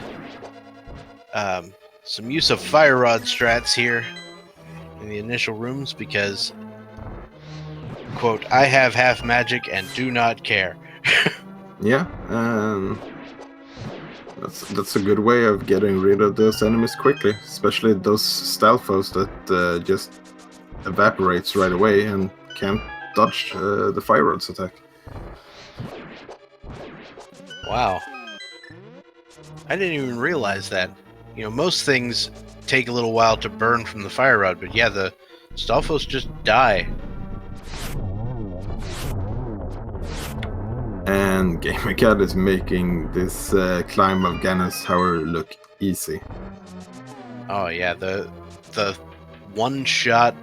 Some use of fire rod strats here in the initial rooms because, quote, I have half magic and do not care. Yeah, that's a good way of getting rid of those enemies quickly, especially those stealthos that just evaporates right away and can't dodge the fire rod's attack. Wow. I didn't even realize that. You know, most things take a little while to burn from the fire rod, but yeah, the stealthos just die. And gamercal is making this climb of Ganon's Tower look easy. Oh yeah, the one-shot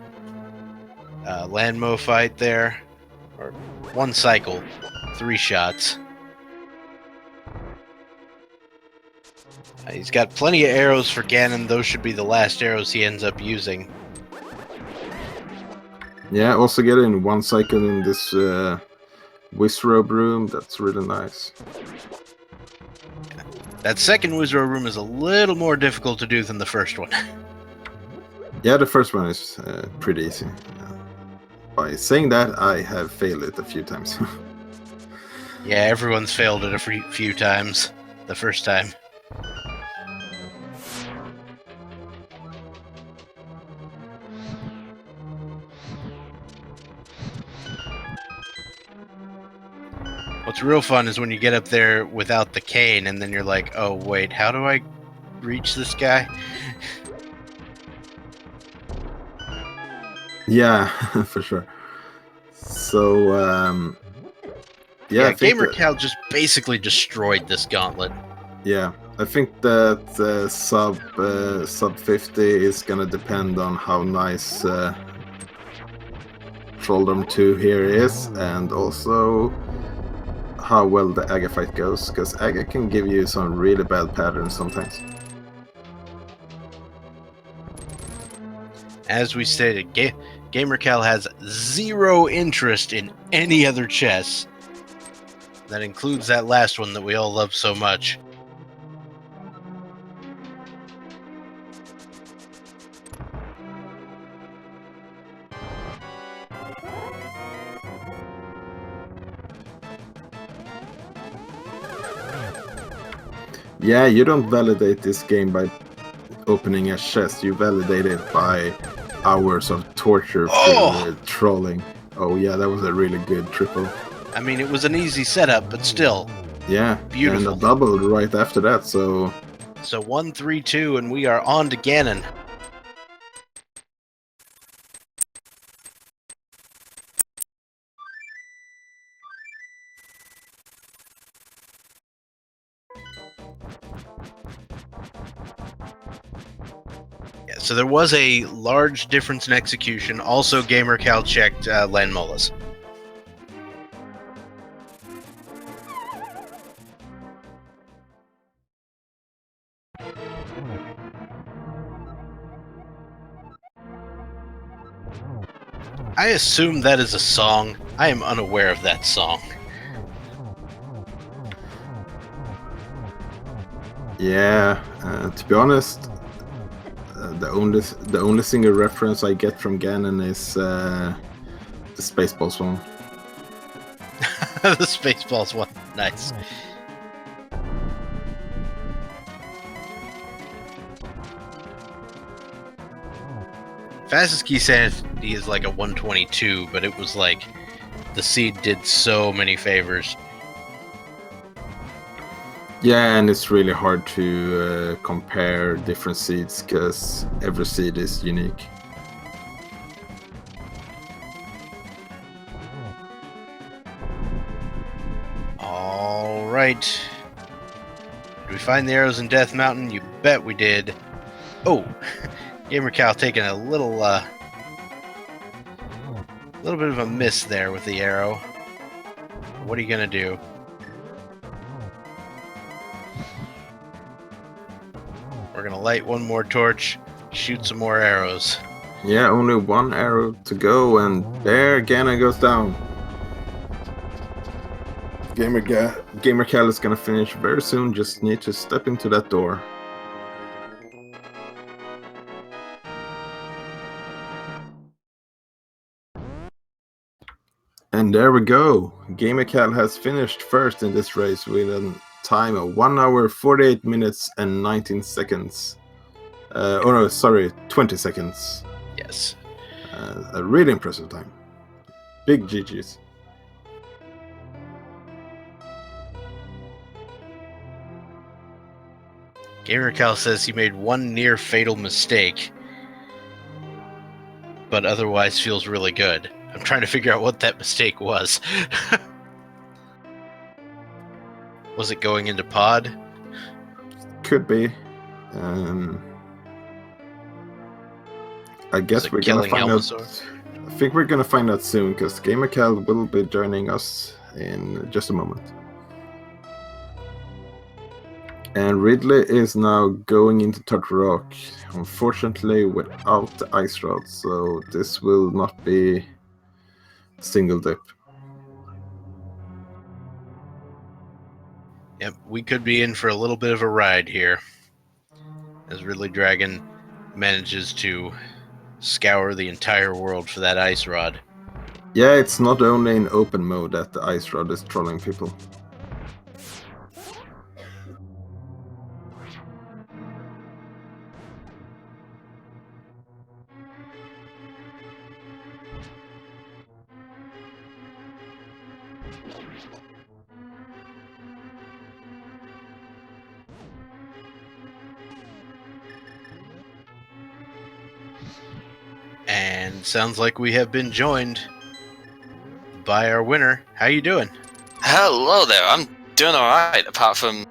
landmo fight there, or one cycle, 3 shots. He's got plenty of arrows for Ganon. Those should be the last arrows he ends up using. Yeah, also getting 1 cycle in this Wizrobe room, that's really nice. That second Wizard room is a little more difficult to do than the first one. Yeah, the first one is pretty easy. By saying that, I have failed it a few times. Yeah, everyone's failed it a few times. The first time. What's real fun is when you get up there without the cane and then you're like, oh wait, how do I reach this guy? Yeah, for sure. So, Yeah, I think gamercal just basically destroyed this gauntlet. Yeah, I think that sub 50 is gonna depend on how nice Trolldom 2 here is, and also how well the Aga fight goes, because Aga can give you some really bad patterns sometimes. As we stated, gamercal has zero interest in any other chess. That includes that last one that we all love so much. Yeah, you don't validate this game by opening a chest, you validate it by hours of torture through trolling. Oh yeah, that was a really good triple. I mean, it was an easy setup, but still. Yeah, beautiful. And a double right after that, so... So 1-3-2, and we are on to Ganon. Yeah, so there was a large difference in execution. Also, gamercal checked Len Molas. I assume that is a song. I am unaware of that song. Yeah, to be honest, the only single reference I get from Ganon is the Spaceballs one. The Spaceballs one, nice. Fastest Keysanity is like a 122, but it was like the seed did so many favors. Yeah, and it's really hard to compare different seeds because every seed is unique. All right. Did we find the arrows in Death Mountain? You bet we did. Oh, gamercal taking a little bit of a miss there with the arrow. What are you gonna do? We're gonna light one more torch, shoot some more arrows. Yeah, only one arrow to go, and there Ganon goes down. Gamercal is gonna finish very soon, just need to step into that door. And there we go. Gamercal has finished first in this race with a time of 1 hour, 48 minutes and 19 seconds. Oh no, sorry, 20 seconds. Yes. A really impressive time. Big GG's. Gamercal says he made one near fatal mistake, but otherwise feels really good. I'm trying to figure out what that mistake was. Was it going into pod? Could be. I guess we're gonna find out. I think we're gonna find out soon because gamercal will be joining us in just a moment. And Ridley is now going into Turtle Rock, unfortunately without the ice rod, so this will not be single dip. Yep, we could be in for a little bit of a ride here, as RidleyDragon manages to scour the entire world for that ice rod. Yeah, it's not only in open mode that the ice rod is trolling people. And sounds like we have been joined by our winner. How you doing? Hello there, I'm doing alright, apart from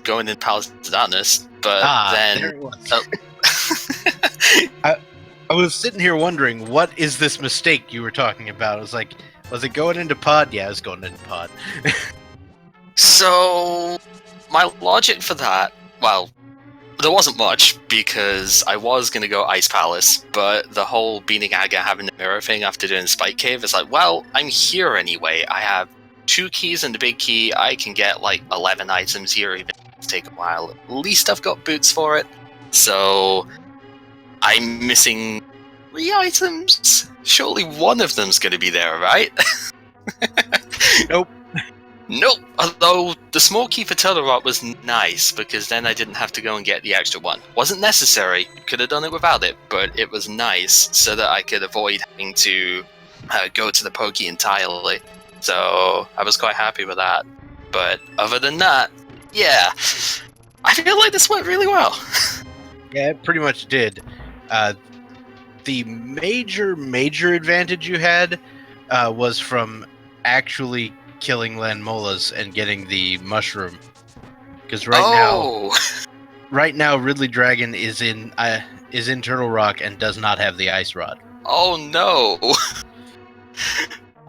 going in Palace of Darkness, but then... there it was. I was sitting here wondering, what is this mistake you were talking about? I was like, was it going into pod? Yeah, it was going into pod. So, my logic for that, well, there wasn't much, because I was going to go Ice Palace, but the whole Beating Aga having the mirror thing after doing Spike Cave is like, well, I'm here anyway. I have 2 keys and the big key. I can get like 11 items here, even if it take a while. At least I've got boots for it. So, I'm missing 3 items? Surely one of them's going to be there, right? Nope. Nope. Although the small key for Turtle Rock was nice, because then I didn't have to go and get the extra one. Wasn't necessary. Could have done it without it, but it was nice so that I could avoid having to go to the pokey entirely. So I was quite happy with that. But other than that, yeah, I feel like this went really well. Yeah, it pretty much did. The major advantage you had was from actually killing Lanmolas and getting the mushroom. Because right now RidleyDragon is in Turtle Rock and does not have the ice rod. Oh no!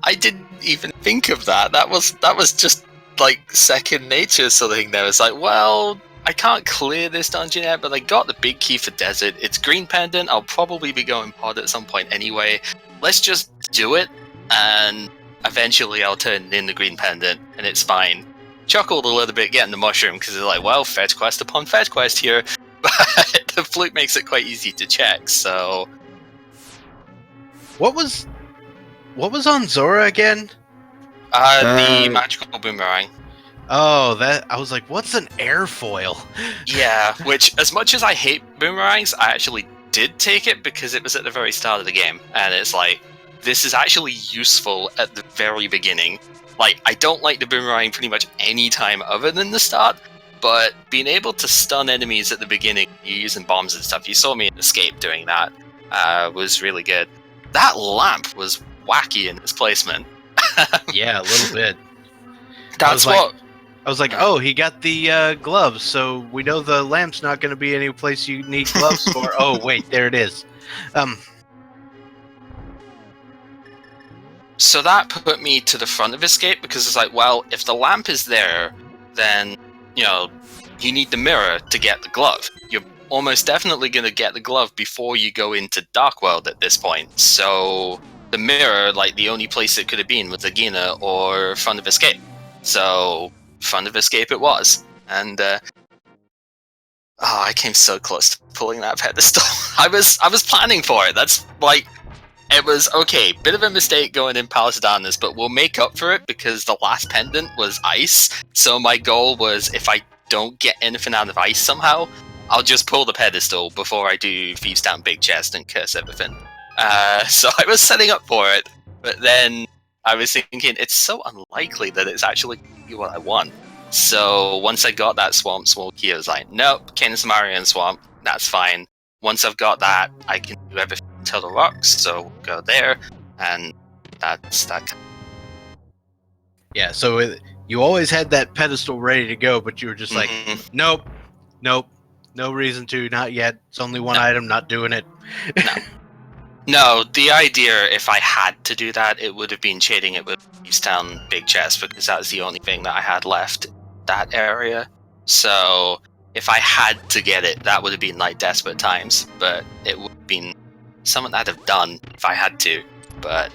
I didn't even think of that. That was just like second nature sort of thing there. It's like, well, I can't clear this dungeon yet, but I got the big key for Desert. It's Green Pendant. I'll probably be going pod at some point anyway. Let's just do it, and eventually I'll turn in the Green Pendant, and it's fine. Chuckled a little bit getting the mushroom, because they're like, well, fetch quest upon fetch quest here, but the flute makes it quite easy to check, so... What was on Zora again? The magical boomerang. Oh, that I was like, what's an airfoil? Yeah, which, as much as I hate boomerangs, I actually did take it because it was at the very start of the game, and it's like, this is actually useful at the very beginning. Like, I don't like the boomerang pretty much any time other than the start, but being able to stun enemies at the beginning, using bombs and stuff, you saw me in Escape doing that, was really good. That lamp was wacky in its placement. Yeah, a little bit. That's I was like, oh, he got the gloves, so we know the lamp's not going to be any place you need gloves for. Oh, wait, there it is. So that put me to the front of Escape, because it's like, well, if the lamp is there, then, you know, you need the mirror to get the glove. You're almost definitely going to get the glove before you go into Dark World at this point. So the mirror, like, the only place it could have been was Agina or front of Escape. So front of Escape it was. And, I came so close to pulling that pedestal. I was planning for it. That's, like... It was, okay, bit of a mistake going in Palace of Darkness, but we'll make up for it because the last pendant was ice. So my goal was, if I don't get anything out of ice somehow, I'll just pull the pedestal before I do Thieves Down Big Chest and curse everything. So I was setting up for it, but then I was thinking, it's so unlikely that it's actually going to be what I want. So once I got that Swamp key, I was like, nope, Canis Marian Swamp, that's fine. Once I've got that, I can do everything until the rocks, so we'll go there, and that's that. Yeah, so you always had that pedestal ready to go, but you were just like, nope, no reason to, not yet. It's only one item, not doing it. No, the idea, if I had to do that, it would have been shading it with Thieves Town Big Chest, because that was the only thing that I had left in that area. So if I had to get it, that would have been like desperate times, but it would have been something I'd have done if I had to, but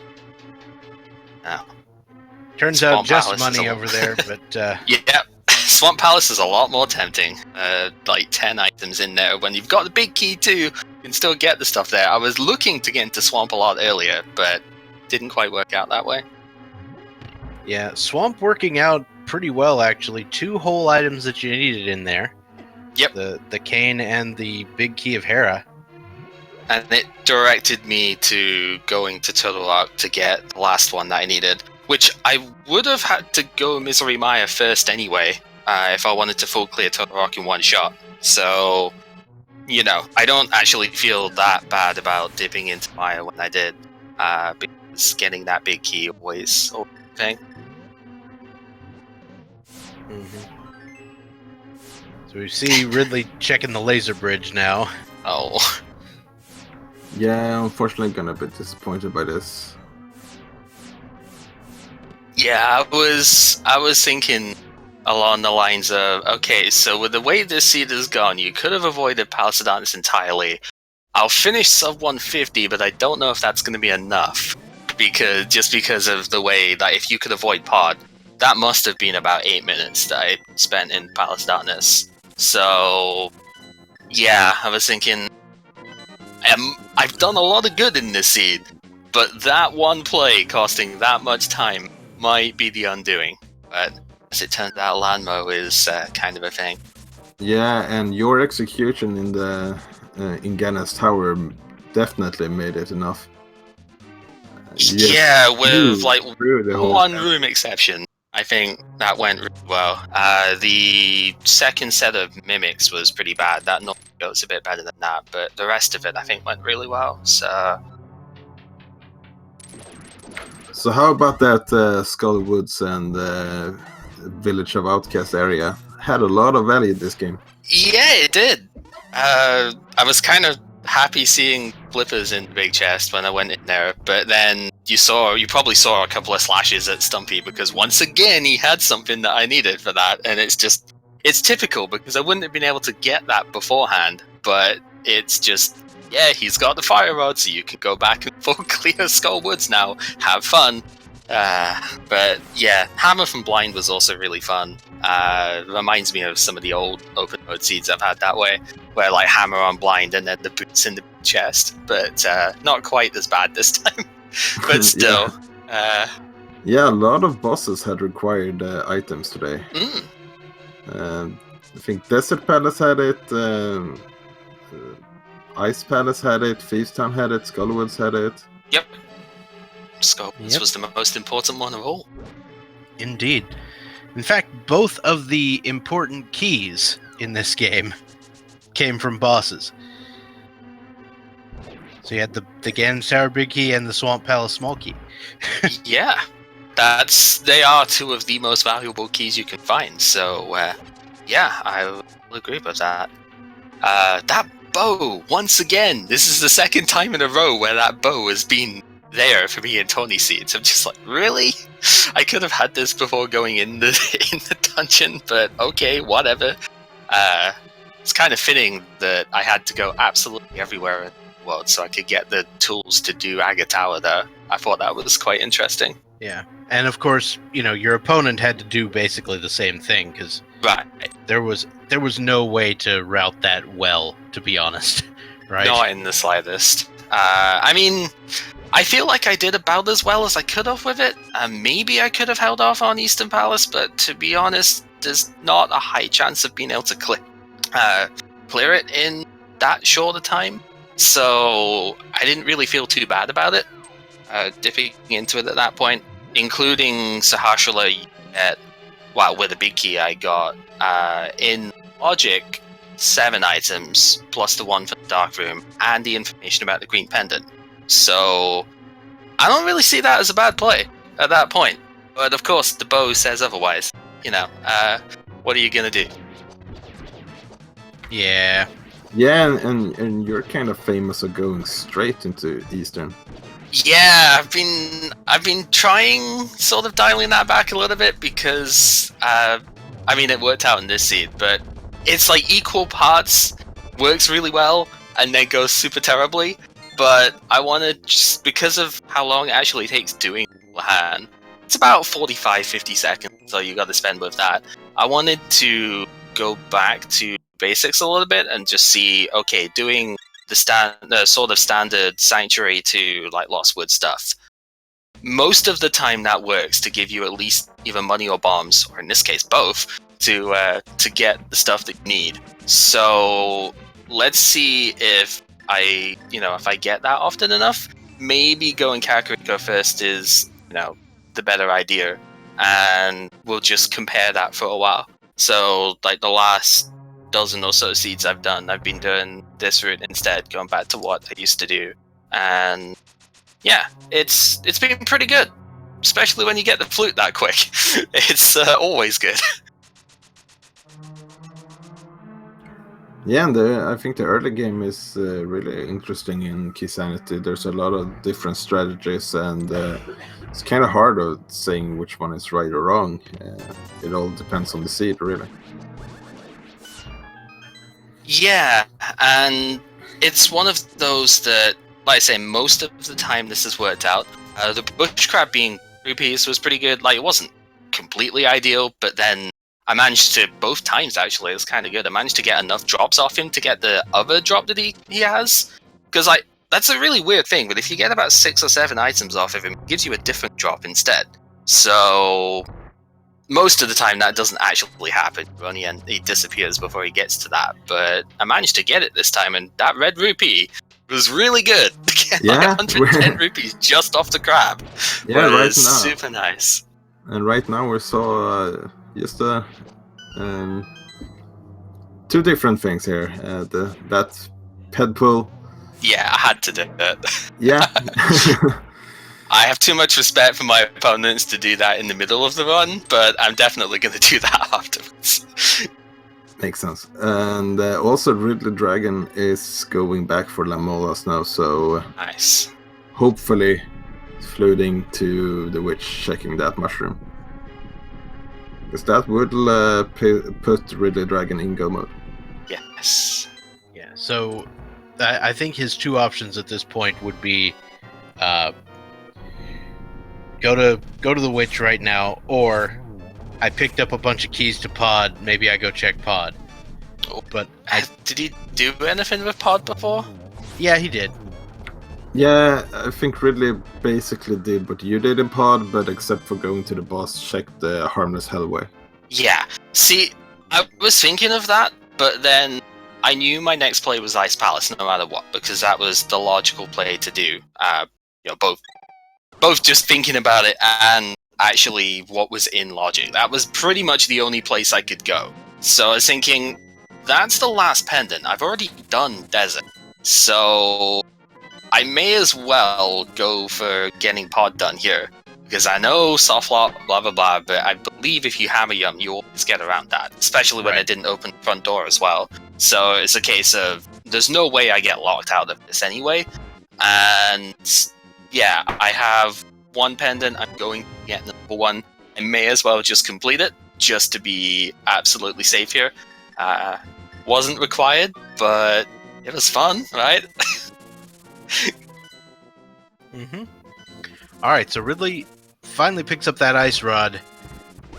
no. Turns out just money over there, but yeah. Swamp Palace is a lot more tempting. Like 10 items in there. When you've got the big key too, you can still get the stuff there. I was looking to get into Swamp a lot earlier, but didn't quite work out that way. Yeah, Swamp working out pretty well, actually. 2 whole items that you needed in there. Yep. The cane and the big key of Hera. And it directed me to going to Turtle Rock to get the last one that I needed, which I would have had to go Misery Maya first anyway, if I wanted to full clear Turtle Rock in one shot. So, I don't actually feel that bad about dipping into Maya when I did, because getting that big key always a thing. So we see Ridley checking the laser bridge now. Oh. Yeah, unfortunately gonna be disappointed by this. Yeah, I was thinking along the lines of, okay, so with the way this seed has gone, you could have avoided Palace of Darkness entirely. I'll finish sub 150, but I don't know if that's going to be enough. Because of the way that if you could avoid Pod, that must have been about 8 minutes that I spent in Palace of Darkness. So, yeah, I was thinking, I've done a lot of good in this seed, but that one play costing that much time might be the undoing. But as it turns out, Landmo is kind of a thing. Yeah, and your execution in the in Ganna's tower definitely made it enough. Yeah, with like one time. room exception, I think that went really well. The second set of mimics was pretty bad. That normally goes a bit better than that, but the rest of it I think went really well. So how about that Skull Woods and Village of Outcast area? Had a lot of value this game. yeah, it did. I was kind of happy seeing flippers in the big chest when I went in there, but then you probably saw a couple of slashes at Stumpy because once again he had something that I needed for that, and it's typical because I wouldn't have been able to get that beforehand, but it's just, yeah, he's got the fire rod, so you can go back and full clear Skull Woods now, have fun. But yeah, Hammer from Blind was also really fun. Reminds me of some of the old open mode seeds I've had that way, where like Hammer on Blind and then the boots in the chest, but not quite as bad this time. But still. Yeah, a lot of bosses had required items today. I think Desert Palace had it, Ice Palace had it, Thieves Town had it, Skullwoods had it. Yep. Skullwoods was the most important one of all. Indeed. In fact, both of the important keys in this game came from bosses. So you had the Gan's Tower big key and the Swamp Palace small key. Yeah. They are 2 of the most valuable keys you can find. So, yeah, I will agree with that. That bow, once again, this is the second time in a row where that bow has been there for me in Tony Seeds. I'm just like, really? I could have had this before going in the dungeon, but okay, whatever. It's kind of fitting that I had to go absolutely everywhere in the world so I could get the tools to do Aga Tower there. I thought that was quite interesting. Yeah, and of course, your opponent had to do basically the same thing because there was no way to route that well, to be honest. Right? Not in the slightest. I mean, I feel like I did about as well as I could have with it. Maybe I could have held off on Eastern Palace, but to be honest, there's not a high chance of being able to clear it in that short a time. So I didn't really feel too bad about it, dipping into it at that point, including Sahasrara with the big key I got. In Logic, 7 items, plus the 1 for the Dark Room, and the information about the Green Pendant. So I don't really see that as a bad play at that point. But of course, the bow says otherwise. What are you going to do? Yeah. Yeah, and you're kind of famous for going straight into Eastern. Yeah, I've been trying sort of dialing that back a little bit because it worked out in this seed, but it's like equal parts works really well and then goes super terribly. But I want to just because of how long it actually takes doing hand. It's about 45-50 seconds, so you got to spend with that. I wanted to go back to basics a little bit and just see, okay, doing the sort of standard Sanctuary to like Lost Wood stuff. Most of the time that works to give you at least either money or bombs, or in this case both, to get the stuff that you need. So let's see if I get that often enough. Maybe going Kakariko first is, the better idea, and we'll just compare that for a while. So like the last dozen or so seeds I've done, I've been doing this route instead, going back to what I used to do, and yeah, it's been pretty good, especially when you get the flute that quick. It's always good. Yeah, and I think the early game is really interesting in Keysanity. There's a lot of different strategies, and it's kind of hard of saying which one is right or wrong. It all depends on the seed, really. Yeah, and it's one of those that, like I say, most of the time this has worked out. The bush crab being rupees was pretty good. Like, it wasn't completely ideal, but then I managed to, both times actually, it was kind of good. I managed to get enough drops off him to get the other drop that he has. Because, like, that's a really weird thing, but if you get about 6 or 7 items off of him, it gives you a different drop instead. So most of the time that doesn't actually happen. He disappears before he gets to that. But I managed to get it this time, and that red rupee was really good. Yeah, 110 rupees just off the crab. Yeah, right now. Super nice. And right now we saw just 2 different things here. That ped pull. Yeah, I had to do it. Yeah. I have too much respect for my opponents to do that in the middle of the run, but I'm definitely going to do that afterwards. Makes sense. And also RidleyDragon is going back for Lamolas now, so nice. Hopefully fluting to the witch, checking that mushroom. Because that would put RidleyDragon in go mode. Yes. Yeah, so I think his 2 options at this point would be go to the witch right now, or I picked up a bunch of keys to pod, maybe I go check pod. But did he do anything with pod before? Yeah, he did. Yeah, I think Ridley basically did what you did in pod, but except for going to the boss, check the harmless hellway. Yeah. See, I was thinking of that, but then I knew my next play was Ice Palace no matter what, because that was the logical play to do. Both just thinking about it and actually what was in logic. That was pretty much the only place I could go. So I was thinking, that's the last pendant. I've already done Desert. So I may as well go for getting pod done here. Because I know soft lock, blah blah blah, but I believe if you hammer yum, you always get around that. Especially when it didn't open the front door as well. So it's a case of, there's no way I get locked out of this anyway. And yeah, I have 1 pendant, I'm going to get number 1. I may as well just complete it, just to be absolutely safe here. Wasn't required, but it was fun, right? Mm-hmm. Alright, so Ridley finally picks up that ice rod,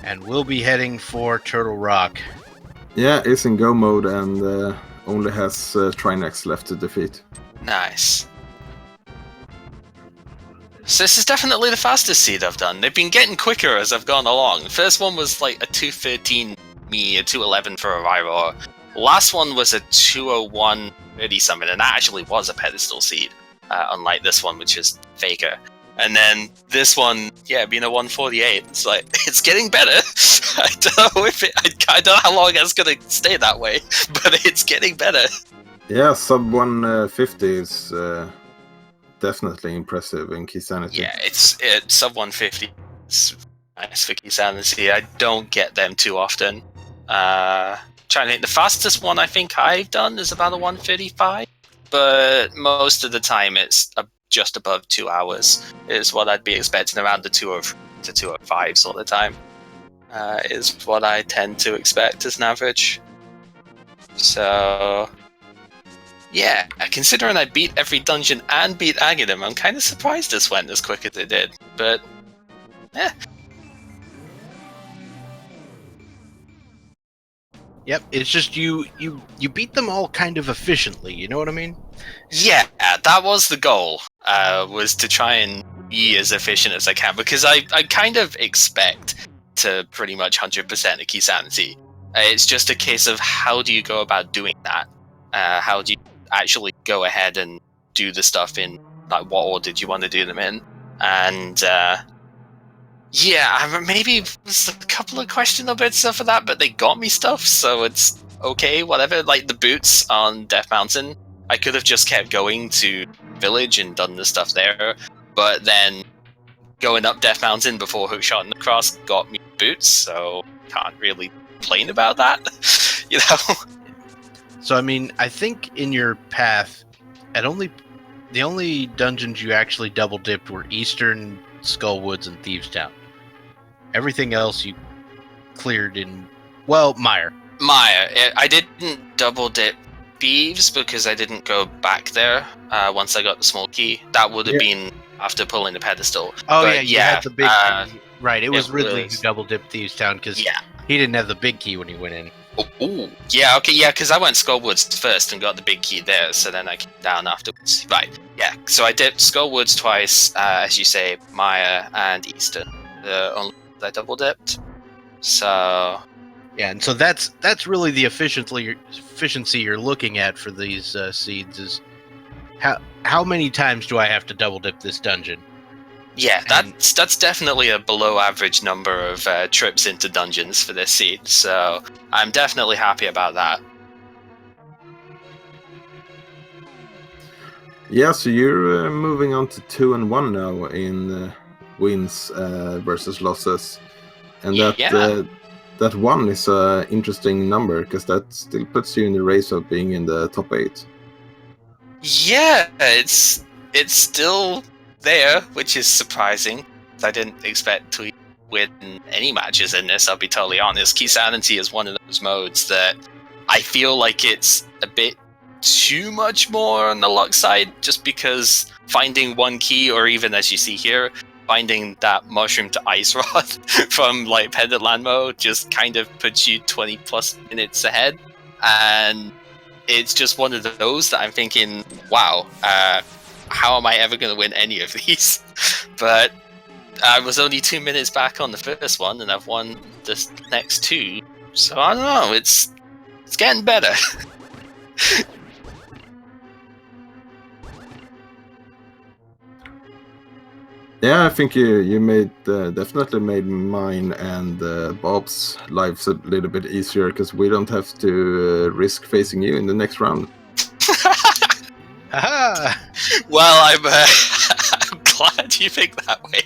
and we'll be heading for Turtle Rock. Yeah, it's in go mode and only has Trinex left to defeat. Nice. So this is definitely the fastest seed I've done. They've been getting quicker as I've gone along. The first one was like a 2:13 me, a 2:11 for a Ryror. Last one was a 2:01 30 something, and that actually was a pedestal seed, unlike this one, which is faker. And then this one, yeah, being a 1:48. It's like, it's getting better. I don't know I don't know how long it's gonna stay that way, but it's getting better. Yeah, sub 150 is definitely impressive in Keysanity. Yeah, it's sub 150. It's nice for Keysanity. I don't get them too often. Trying to think, the fastest one I think I've done is about a 135, but most of the time it's just above 2 hours is what I'd be expecting, around the 205s all the time. Is what I tend to expect as an average. So yeah, considering I beat every dungeon and beat Aghanim, I'm kind of surprised this went as quick as it did. But, Yep, it's just you beat them all kind of efficiently. You know what I mean? Yeah, that was the goal. Was to try and be as efficient as I can, because I kind of expect to pretty much 100% a Keysanity. It's just a case of how do you go about doing that? How do you actually go ahead and do the stuff in, like, what order do you want to do them in? And yeah, maybe there's a couple of questionable bits for that, but they got me stuff, so it's okay, whatever. Like the boots on Death Mountain, I could have just kept going to Village and done the stuff there, but then going up Death Mountain before Hookshot and the Cross got me boots, so can't really complain about that, you know? So I mean, I think in your path, the only dungeons you actually double dipped were Eastern, Skullwoods, and Thieves Town. Everything else you cleared in, well, Mire. Maya, I didn't double dip Thieves because I didn't go back there once I got the small key. That would have been after pulling the pedestal. Oh, but yeah, you had the big key. Right, it was Ridley was- who double dipped Thieves Town because Yeah. he didn't have the big key when he went in. Ooh. Yeah, okay, yeah, because I went Skullwoods first and got the big key there, so then I came down afterwards. Right, yeah, so I dipped Skullwoods twice, as you say, Maya and Eastern. The only ones I double dipped. So Yeah, and so that's really the efficiency you're looking at for these seeds is how many times do I have to double dip this dungeon? yeah, And- that's definitely a below average number of trips into dungeons for this seed, so I'm definitely happy about that. Yeah, so you're moving on to 2-1 now in wins versus losses, and that Yeah. that 1 is a interesting number because that still puts you in the race of being in the top 8. Yeah, it's still there, which is surprising. I didn't expect to win any matches in this, I'll be totally honest. Keysanity is one of those modes that I feel like it's a bit too much more on the luck side, just because finding one key, or even as you see here, finding that mushroom to ice rod from like Pendant Land mode just kind of puts you 20 plus minutes ahead. And it's just one of those that I'm thinking, wow, how am I ever going to win any of these? But I was only 2 minutes back on the first one, and I've won the next 2. So I don't know, it's getting better. Yeah, I think you made definitely made mine and Bob's lives a little bit easier because we don't have to risk facing you in the next round. Haha! Well, I'm glad you think that way.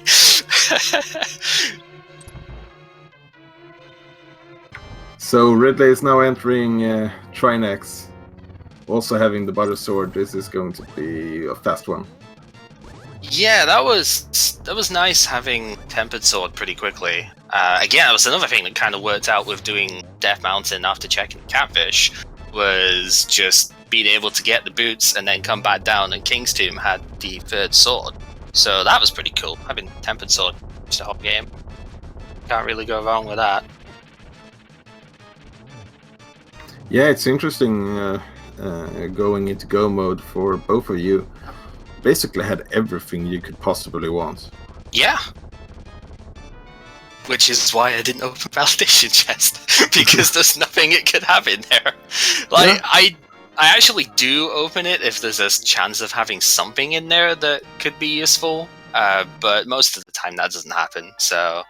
So Ridley is now entering Trinex, also having the butter sword. This is going to be a fast one. Yeah, that was nice having Tempered Sword pretty quickly. Again, that was another thing that kind of worked out with doing Death Mountain after checking Catfish, was just being able to get the boots and then come back down, and King's Tomb had the third sword. So that was pretty cool, having Tempered Sword just the whole game. Can't really go wrong with that. Yeah, it's interesting going into go mode for both of you. Basically had everything you could possibly want. Yeah. Which is why I didn't open Validation Chest, because there's nothing it could have in there. Like, Yeah. I actually do open it if there's a chance of having something in there that could be useful, but most of the time that doesn't happen, so...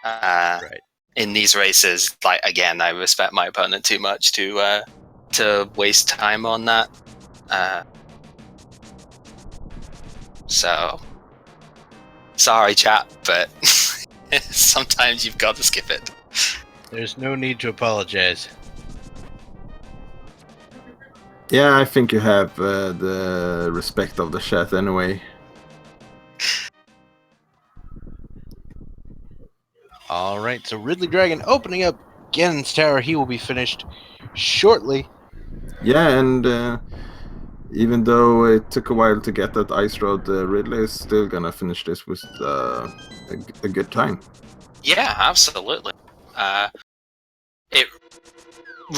Right. In these races, like, again, I respect my opponent too much to waste time on that. So, sorry, chat, but sometimes you've got to skip it. There's no need to apologize. Yeah, I think you have the respect of the chat anyway. All right, so RidleyDragon opening up Ganon's Tower. He will be finished shortly. Yeah, and even though it took a while to get that ice rod, Ridley is still gonna finish this with a good time. Yeah, absolutely. It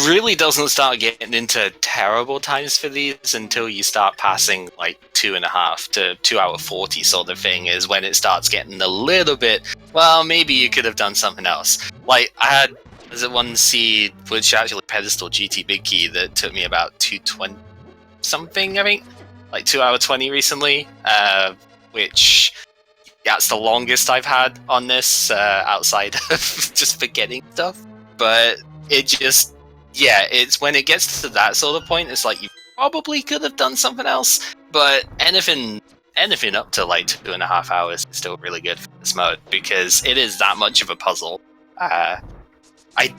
really doesn't start getting into terrible times for these until you start passing like 2.5 to 2 hour 40 sort of thing, is when it starts getting a little bit, well, maybe you could have done something else. Like, I had, was it one seed which actually pedestal GT Big Key that took me about 220 something, I think, like 2 hour 20 recently, which that's the longest I've had on this, outside of just forgetting stuff. But it just, yeah, it's when it gets to that sort of point, it's like you probably could have done something else, but anything up to like 2.5 hours is still really good for this mode, because it is that much of a puzzle. I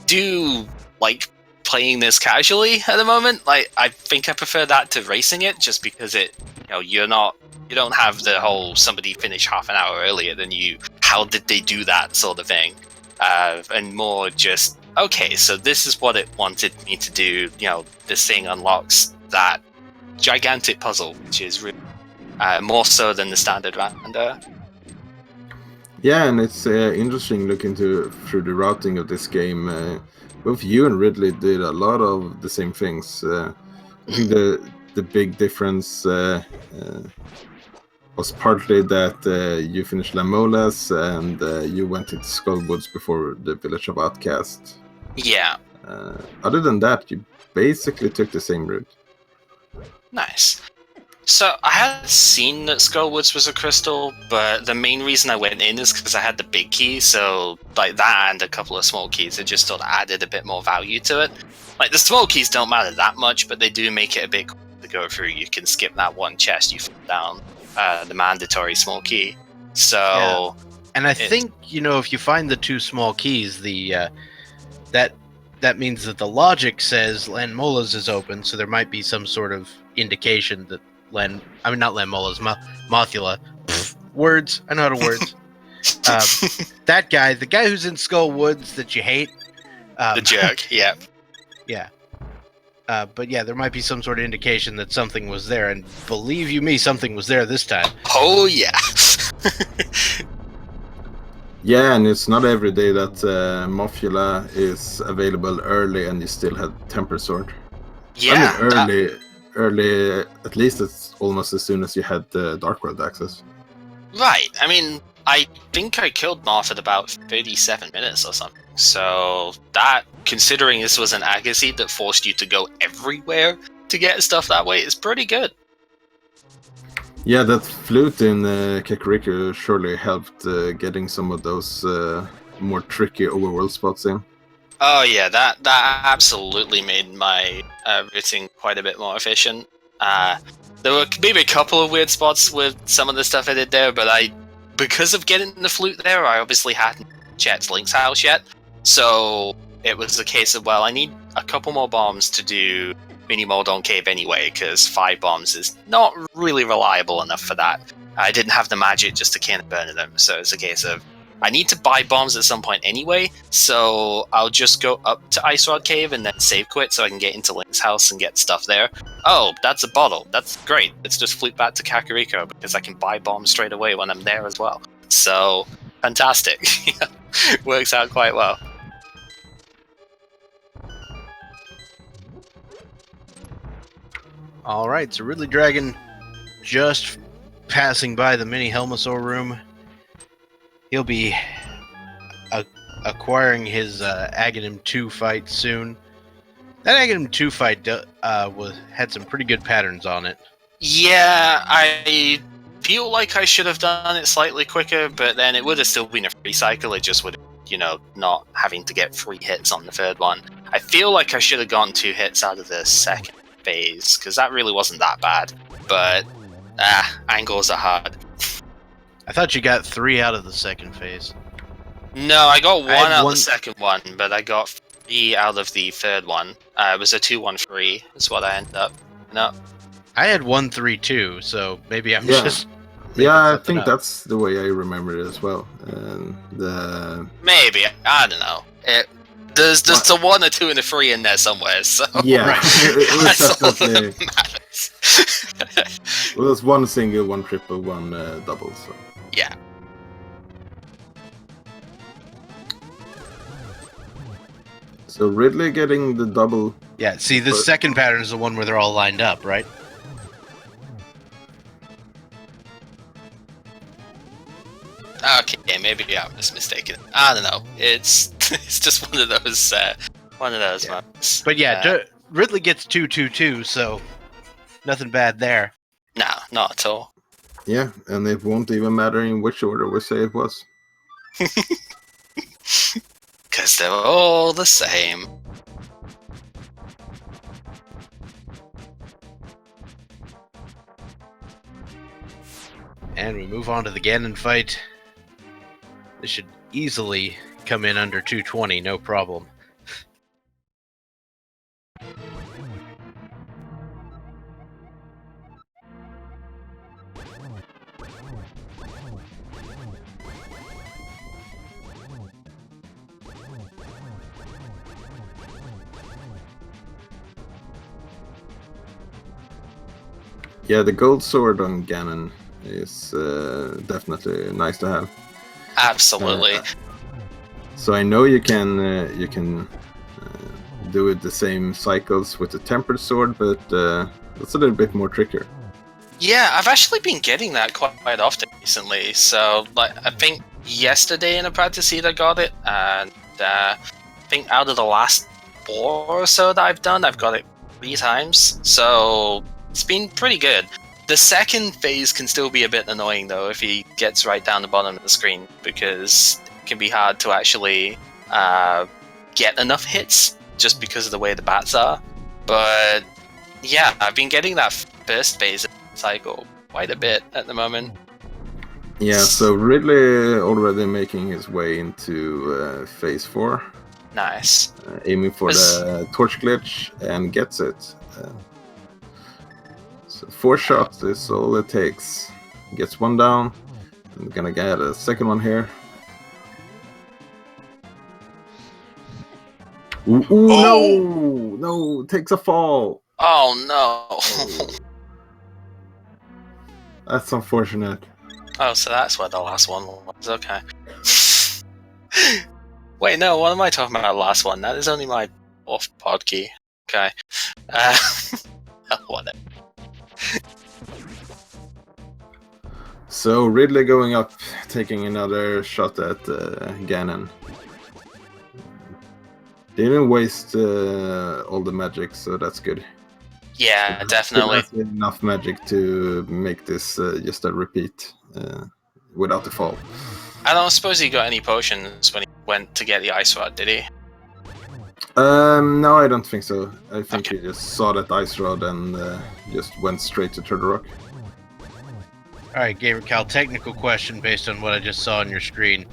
do like playing this casually at the moment. Like, I think I prefer that to racing it, just because it, you don't have the whole somebody finish half an hour earlier than you, how did they do that sort of thing, and more just, okay, so this is what it wanted me to do. This thing unlocks that gigantic puzzle, which is really more so than the standard rando. Yeah, and it's interesting looking through the routing of this game. Both you and Ridley did a lot of the same things. I think the big difference was partly that you finished Lamolas and you went into Skullwoods before the Village of Outcast. Yeah. Other than that, you basically took the same route. Nice. So I had seen that Skullwoods was a crystal, but the main reason I went in is because I had the big key, so like that and a couple of small keys, it just sort of added a bit more value to it. Like, the small keys don't matter that much, but they do make it a bit cool to go through. You can skip that one chest you fall down, the mandatory small key. So, yeah. And I think, if you find the 2 small keys, that means that the logic says Lanmola's is open, so there might be some sort of indication that not Lanmola's, Mothula. Words, I know how to words. That guy, the guy who's in Skull Woods that you hate. The jerk, yeah. Yeah. But yeah, there might be some sort of indication that something was there, and believe you me, something was there this time. Oh, yeah. Yeah, and it's not every day that Mothula is available early and you still had Temper Sword. Yeah. I mean, early, at least it's almost as soon as you had the Dark World access. Right. I mean, I think I killed Moth at about 37 minutes or something. So that, considering this was an Agassiz that forced you to go everywhere to get stuff that way, is pretty good. Yeah, that flute in Kakariko surely helped getting some of those more tricky overworld spots in. Oh yeah, that absolutely made my routing quite a bit more efficient. There were maybe a couple of weird spots with some of the stuff I did there, but because of getting the flute there, I obviously hadn't checked Link's house yet. So it was a case of, well, I need a couple more bombs to do mini Moldon Cave anyway, because 5 bombs is not really reliable enough for that. I didn't have the magic just to can burn them, so it's a case of, I need to buy bombs at some point anyway, so I'll just go up to Ice Rod Cave and then save quit so I can get into Link's house and get stuff there. Oh, that's a bottle. That's great. Let's just flip back to Kakariko because I can buy bombs straight away when I'm there as well. So, fantastic. Works out quite well. Alright, so RidleyDragon just passing by the mini Helmasaur room. He'll be acquiring his Aghanim 2 fight soon. That Aghanim 2 fight had some pretty good patterns on it. Yeah, I feel like I should have done it slightly quicker, but then it would have still been a free cycle. It just would have, not having to get 3 hits on the 3rd one. I feel like I should have gotten 2 hits out of the 2nd phase, because that really wasn't that bad. But, angles are hard. I thought you got 3 out of the 2nd phase. No, I got 1 out of the 2nd one, but I got 3 out of the 3rd one. It was a 2-1-3, is what I ended up. No. I had 1-3-2, so maybe I'm just... Yeah, I think that's the way I remember it as well. Maybe, I don't know. There's a 1, a 2, and a 3 in there somewhere, so... Yeah, right. it was definitely... matters. Well, there's 1 single, 1 triple, 1 double, so... Yeah. So Ridley getting the double. Yeah, see, the But- second pattern is the one where they're all lined up, right? Okay, maybe I was mistaken. I don't know. It's it's just one of those Yeah. moments. But yeah, Ridley gets 2-2-2, so nothing bad there. No, not at all. Yeah, and it won't even matter in which order we say it was. Because they're all the same. And we move on to the Ganon fight. This should easily come in under 220, no problem. Yeah, the gold sword on Ganon is definitely nice to have. Absolutely. So I know you can do it the same cycles with the tempered sword, but it's a little bit more trickier. Yeah, I've actually been getting that quite often recently. So, like, I think yesterday in a practice seed I got it, and I think out of the last 4 or so that I've done, I've got it 3 times. So it's been pretty good. The second phase can still be a bit annoying though if he gets right down the bottom of the screen, because it can be hard to actually get enough hits just because of the way the bats are. But yeah, I've been getting that first phase cycle quite a bit at the moment. Yeah, so Ridley already making his way into phase 4, Nice. aiming for the torch glitch, and gets it. So 4 shots is all it takes. Gets 1 down. I'm gonna get a second one here. Ooh, Oh! no, takes a fall. Oh no. That's unfortunate. Oh, so that's where the last one was. Okay. Wait, no, what am I talking about? Last one? That is only my off pod key. Okay. Whatever. So Ridley going up, taking another shot at Ganon. Didn't waste all the magic, so that's good. Yeah, definitely. Still has enough magic to make this just a repeat without the fall. I don't suppose he got any potions when he went to get the ice rod, did he? No, I don't think so. I think Okay. he just saw that ice rod and just went straight to Turtle Rock. Alright, gamercal, technical question based on what I just saw on your screen.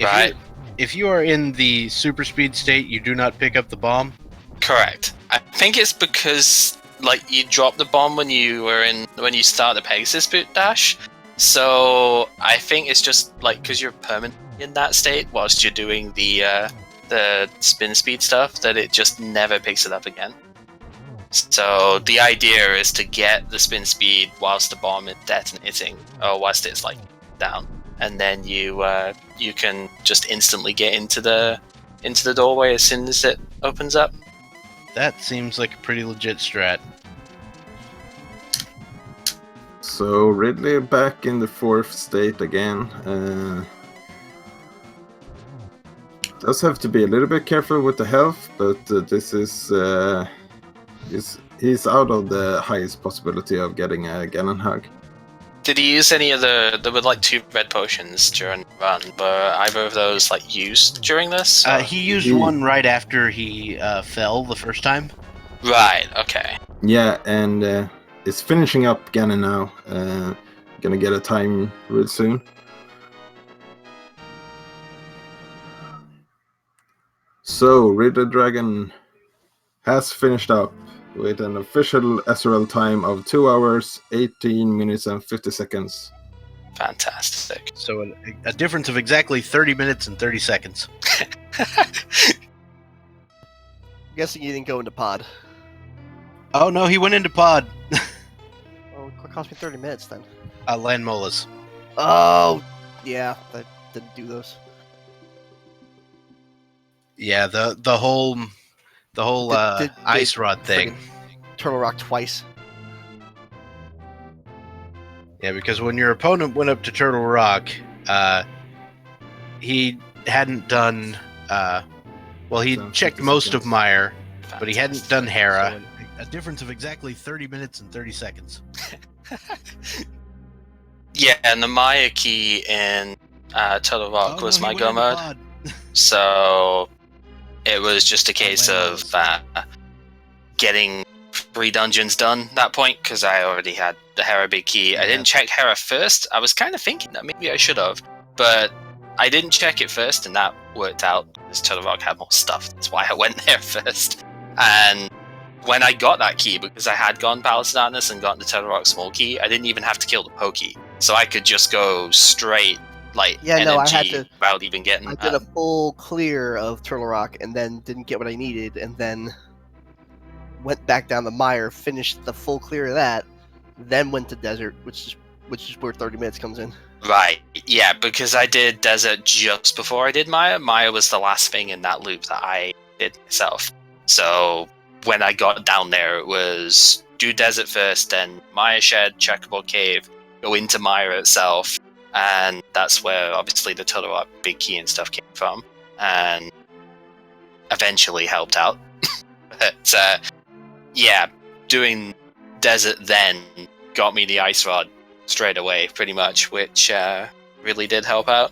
Right. If you are in the super speed state, you do not pick up the bomb? Correct. I think it's because like you drop the bomb when you start the Pegasus boot dash. So I think it's just like because you're permanent in that state whilst you're doing the spin speed stuff that it just never picks it up again. So the idea is to get the spin speed whilst the bomb is detonating, or whilst it's like down, and then you can just instantly get into the doorway as soon as it opens up. That seems like a pretty legit strat. So Ridley back in the 4th state again. Does have to be a little bit careful with the health, but this is he's out of the highest possibility of getting a Ganon hug. Did he use any of there were like 2 red potions during the run, but either of those like used during this? He used one right after he fell the first time. Right, okay. Yeah, and it's finishing up Ganon now. Gonna get a time real soon. So RidleyDragon has finished up with an official SRL time of 2 hours, 18 minutes and 50 seconds. Fantastic. So a difference of exactly 30 minutes and 30 seconds. I'm guessing you didn't go into pod. Oh no, he went into pod. Oh, it cost me 30 minutes then. Land Molas. Oh, yeah, I didn't do those. Yeah, the whole The whole Did ice rod thing. friggin' Turtle Rock twice. Yeah, because when your opponent went up to Turtle Rock, he hadn't done. Well, he So, checked 50 most seconds. of Meyer, but he hadn't done Hera. So A difference of exactly 30 minutes and 30 seconds. Yeah, and the Maya key in Turtle Rock Oh, was no, my he go went in the mode. pod. So it was just a case Landmines. of getting 3 dungeons done at that point, because I already had the Hera big key. I Yeah. didn't check Hera first. I was kind of thinking that maybe I should have, but I didn't check it first, and that worked out because Turtle Rock had more stuff. That's why I went there first. And when I got that key, because I had gone Palace of Darkness and gotten the Turtle Rock small key, I didn't even have to kill the Pokey. So I could just go straight, like, Yeah, no, I NMG had to- without even getting I did a full clear of Turtle Rock and then didn't get what I needed, and then went back down the mire, finished the full clear of that, then went to desert, which is where 30 minutes comes in. Right, yeah, because I did Desert just before I did Maya. Maya was the last thing in that loop that I did myself. So when I got down there, it was do Desert first, then Maya Shed, Checkerboard Cave, go into Maya itself, and that's where obviously the Turtle Rock big key and stuff came from, and eventually helped out. But yeah, doing Desert then got me the Ice Rod straight away, pretty much, which really did help out.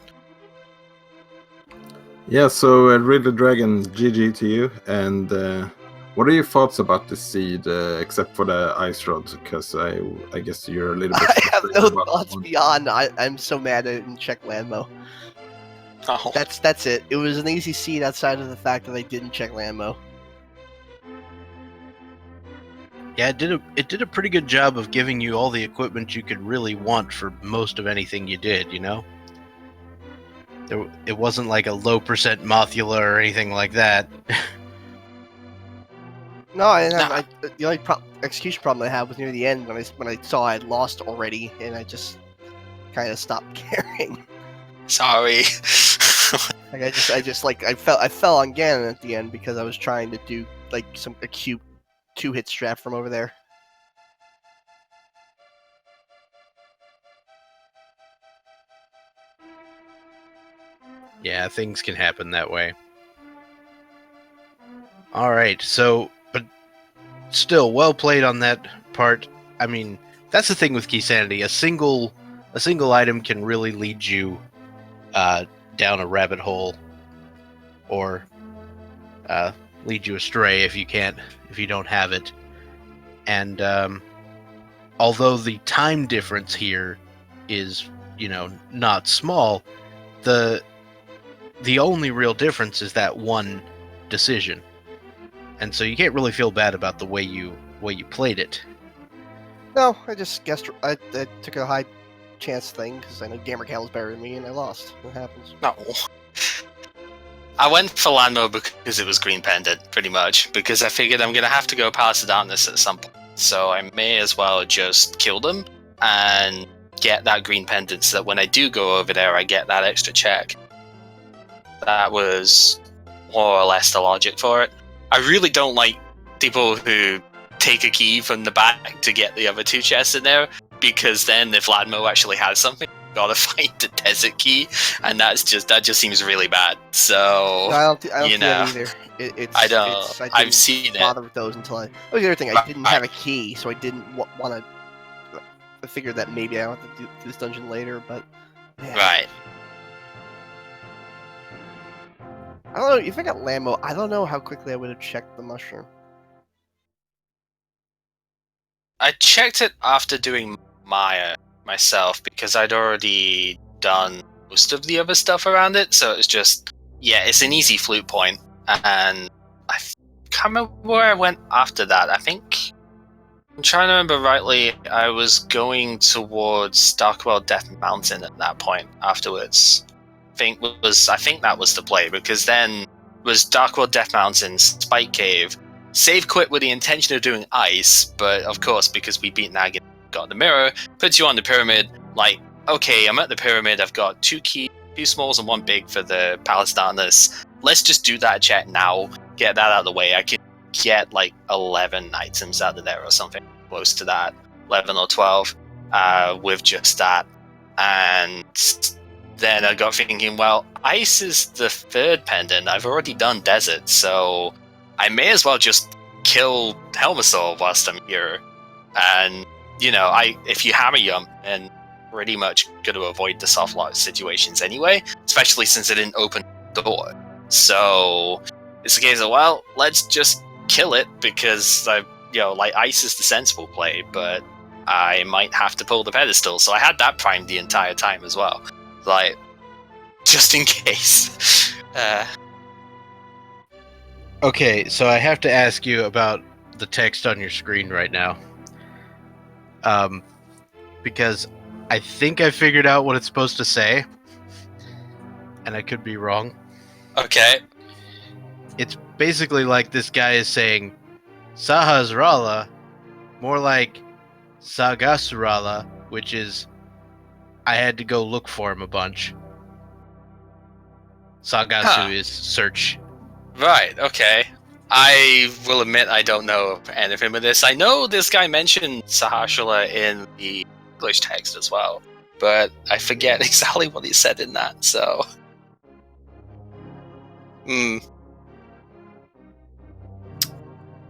Yeah, so RidleyDragon, GG to you. And what are your thoughts about the seed, except for the ice rod? Because I guess you're a little bit. I have no about that thoughts one. beyond. I'm so mad I didn't check Landmo. Oh, That's it. It was an easy seed outside of the fact that I didn't check Landmo. Yeah, it did a pretty good job of giving you all the equipment you could really want for most of anything you did, you know? It wasn't like a low percent Mothula or anything like that. No, I didn't have. Nah. The only execution problem I had was near the end when I saw I had lost already, and I just kind of stopped caring. sorry. Like I fell on Ganon at the end because I was trying to do like a cute 2-hit strat from over there. Yeah, things can happen that way. Alright, so, but still, well played on that part. I mean, that's the thing with Keysanity. A single item can really lead you down a rabbit hole, or lead you astray if you don't have it. And although the time difference here is, not small, the only real difference is that one decision. And so you can't really feel bad about the way you played it. No, I just guessed. I took a high chance thing because I know gamercal is better than me, and I lost. It happens. No. I went for Landmo because it was Green Pendant, pretty much, because I figured I'm going to have to go Palace of Darkness at some point. So I may as well just kill them and get that Green Pendant so that when I do go over there, I get that extra check. That was more or less the logic for it. I really don't like people who take a key from the back to get the other 2 chests in there, because then if Landmo actually has something, you gotta find the desert key, and that just seems really bad. So No, I don't you do know, that either. It's, I don't. It's, I I've didn't seen it. bother with those until I. Oh, the other thing, I didn't have a key, so I didn't want to. I figured that maybe I don't have to do this dungeon later, but yeah. Right. I don't know if I got Lambo. I don't know how quickly I would have checked the mushroom. I checked it after doing Maya myself because I'd already done most of the other stuff around it, so it's just, yeah, it's an easy flute point, and I can't remember where I went after that. I think, I'm trying to remember rightly, I was going towards Darkwell Death Mountain at that point afterwards. I think that was the play, because then was Darkworld Death Mountain, Spike Cave, save quit with the intention of doing ice, but of course, because we beat Nag and got the mirror, puts you on the pyramid, like, okay, I'm at the pyramid, I've got 2 keys, 2 smalls and 1 big for the Palace of Darkness. Let's just do that check now, get that out of the way. I can get like 11 items out of there or something close to that, 11 or 12, with just that. And then I got thinking, well, ice is the third pendant. I've already done desert, so I may as well just kill Helmasaur whilst I'm here. And, you know, if you hammer jump, and pretty much going to avoid the soft lock situations anyway, especially since it didn't open the door. So it's a case of, well, let's just kill it, because like ice is the sensible play, but I might have to pull the pedestal. So I had that primed the entire time as well, like just in case. Okay, so I have to ask you about the text on your screen right now. Because I think I figured out what it's supposed to say, and I could be wrong. Okay. It's basically like this guy is saying Sahasrara, more like Sagasrala, which is I had to go look for him a bunch. Sagasu is search. Right, okay. I will admit I don't know anything with this. I know this guy mentioned Sahasrara in the English text as well, but I forget exactly what he said in that, so...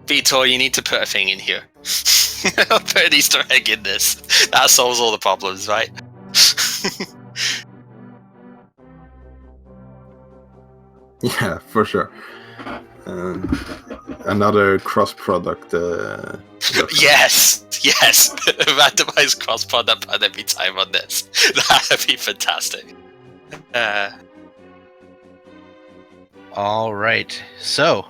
Vitor, you need to put a thing in here. Put an Easter egg in this. That solves all the problems, right? Yeah, for sure. Another cross-product. Yes! Randomized cross-product pun every time on this. That'd be fantastic. All right, so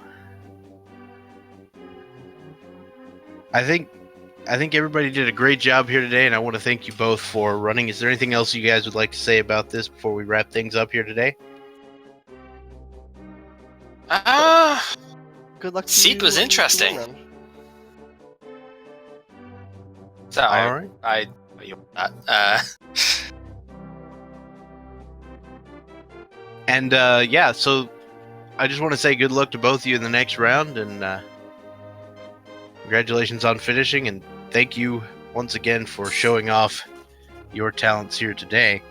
I think everybody did a great job here today, and I want to thank you both for running. Is there anything else you guys would like to say about this before we wrap things up here today? Good luck to Seed you was and interesting. your run. So All right. And yeah, so I just want to say good luck to both of you in the next round, and congratulations on finishing, and thank you once again for showing off your talents here today.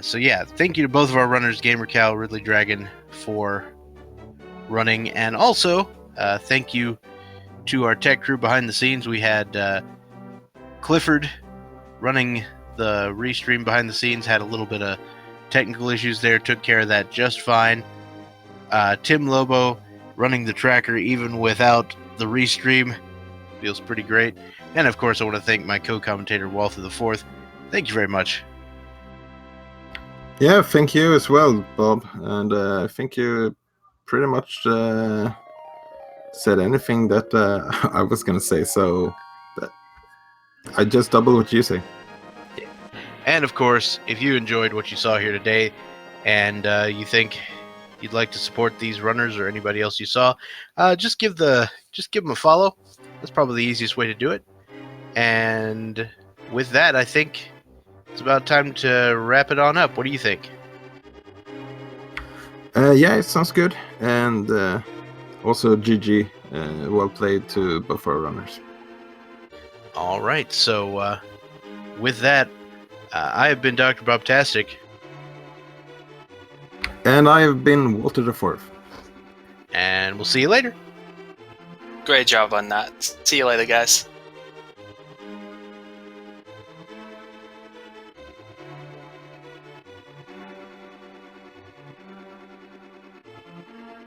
So yeah, thank you to both of our runners, gamercal, RidleyDragon, for running, and also thank you to our tech crew behind the scenes. We had Clifford running the restream behind the scenes, had a little bit of technical issues there, took care of that just fine. Tim Lobo running the tracker even without the restream, feels pretty great. And of course I want to thank my co-commentator Walther the Fourth. Thank you very much. Yeah, thank you as well, Bob. And I think you pretty much said anything that I was going to say. So I just double what you say. And of course, if you enjoyed what you saw here today, and you think you'd like to support these runners or anybody else you saw, just give them a follow. That's probably the easiest way to do it. And with that, I think it's about time to wrap it on up. What do you think? Yeah, it sounds good. And also GG, well played to both our runners. All right, so with that, I have been Dr. Bobtastic. And I have been Walter the Fourth. And we'll see you later. Great job on that. See you later, guys.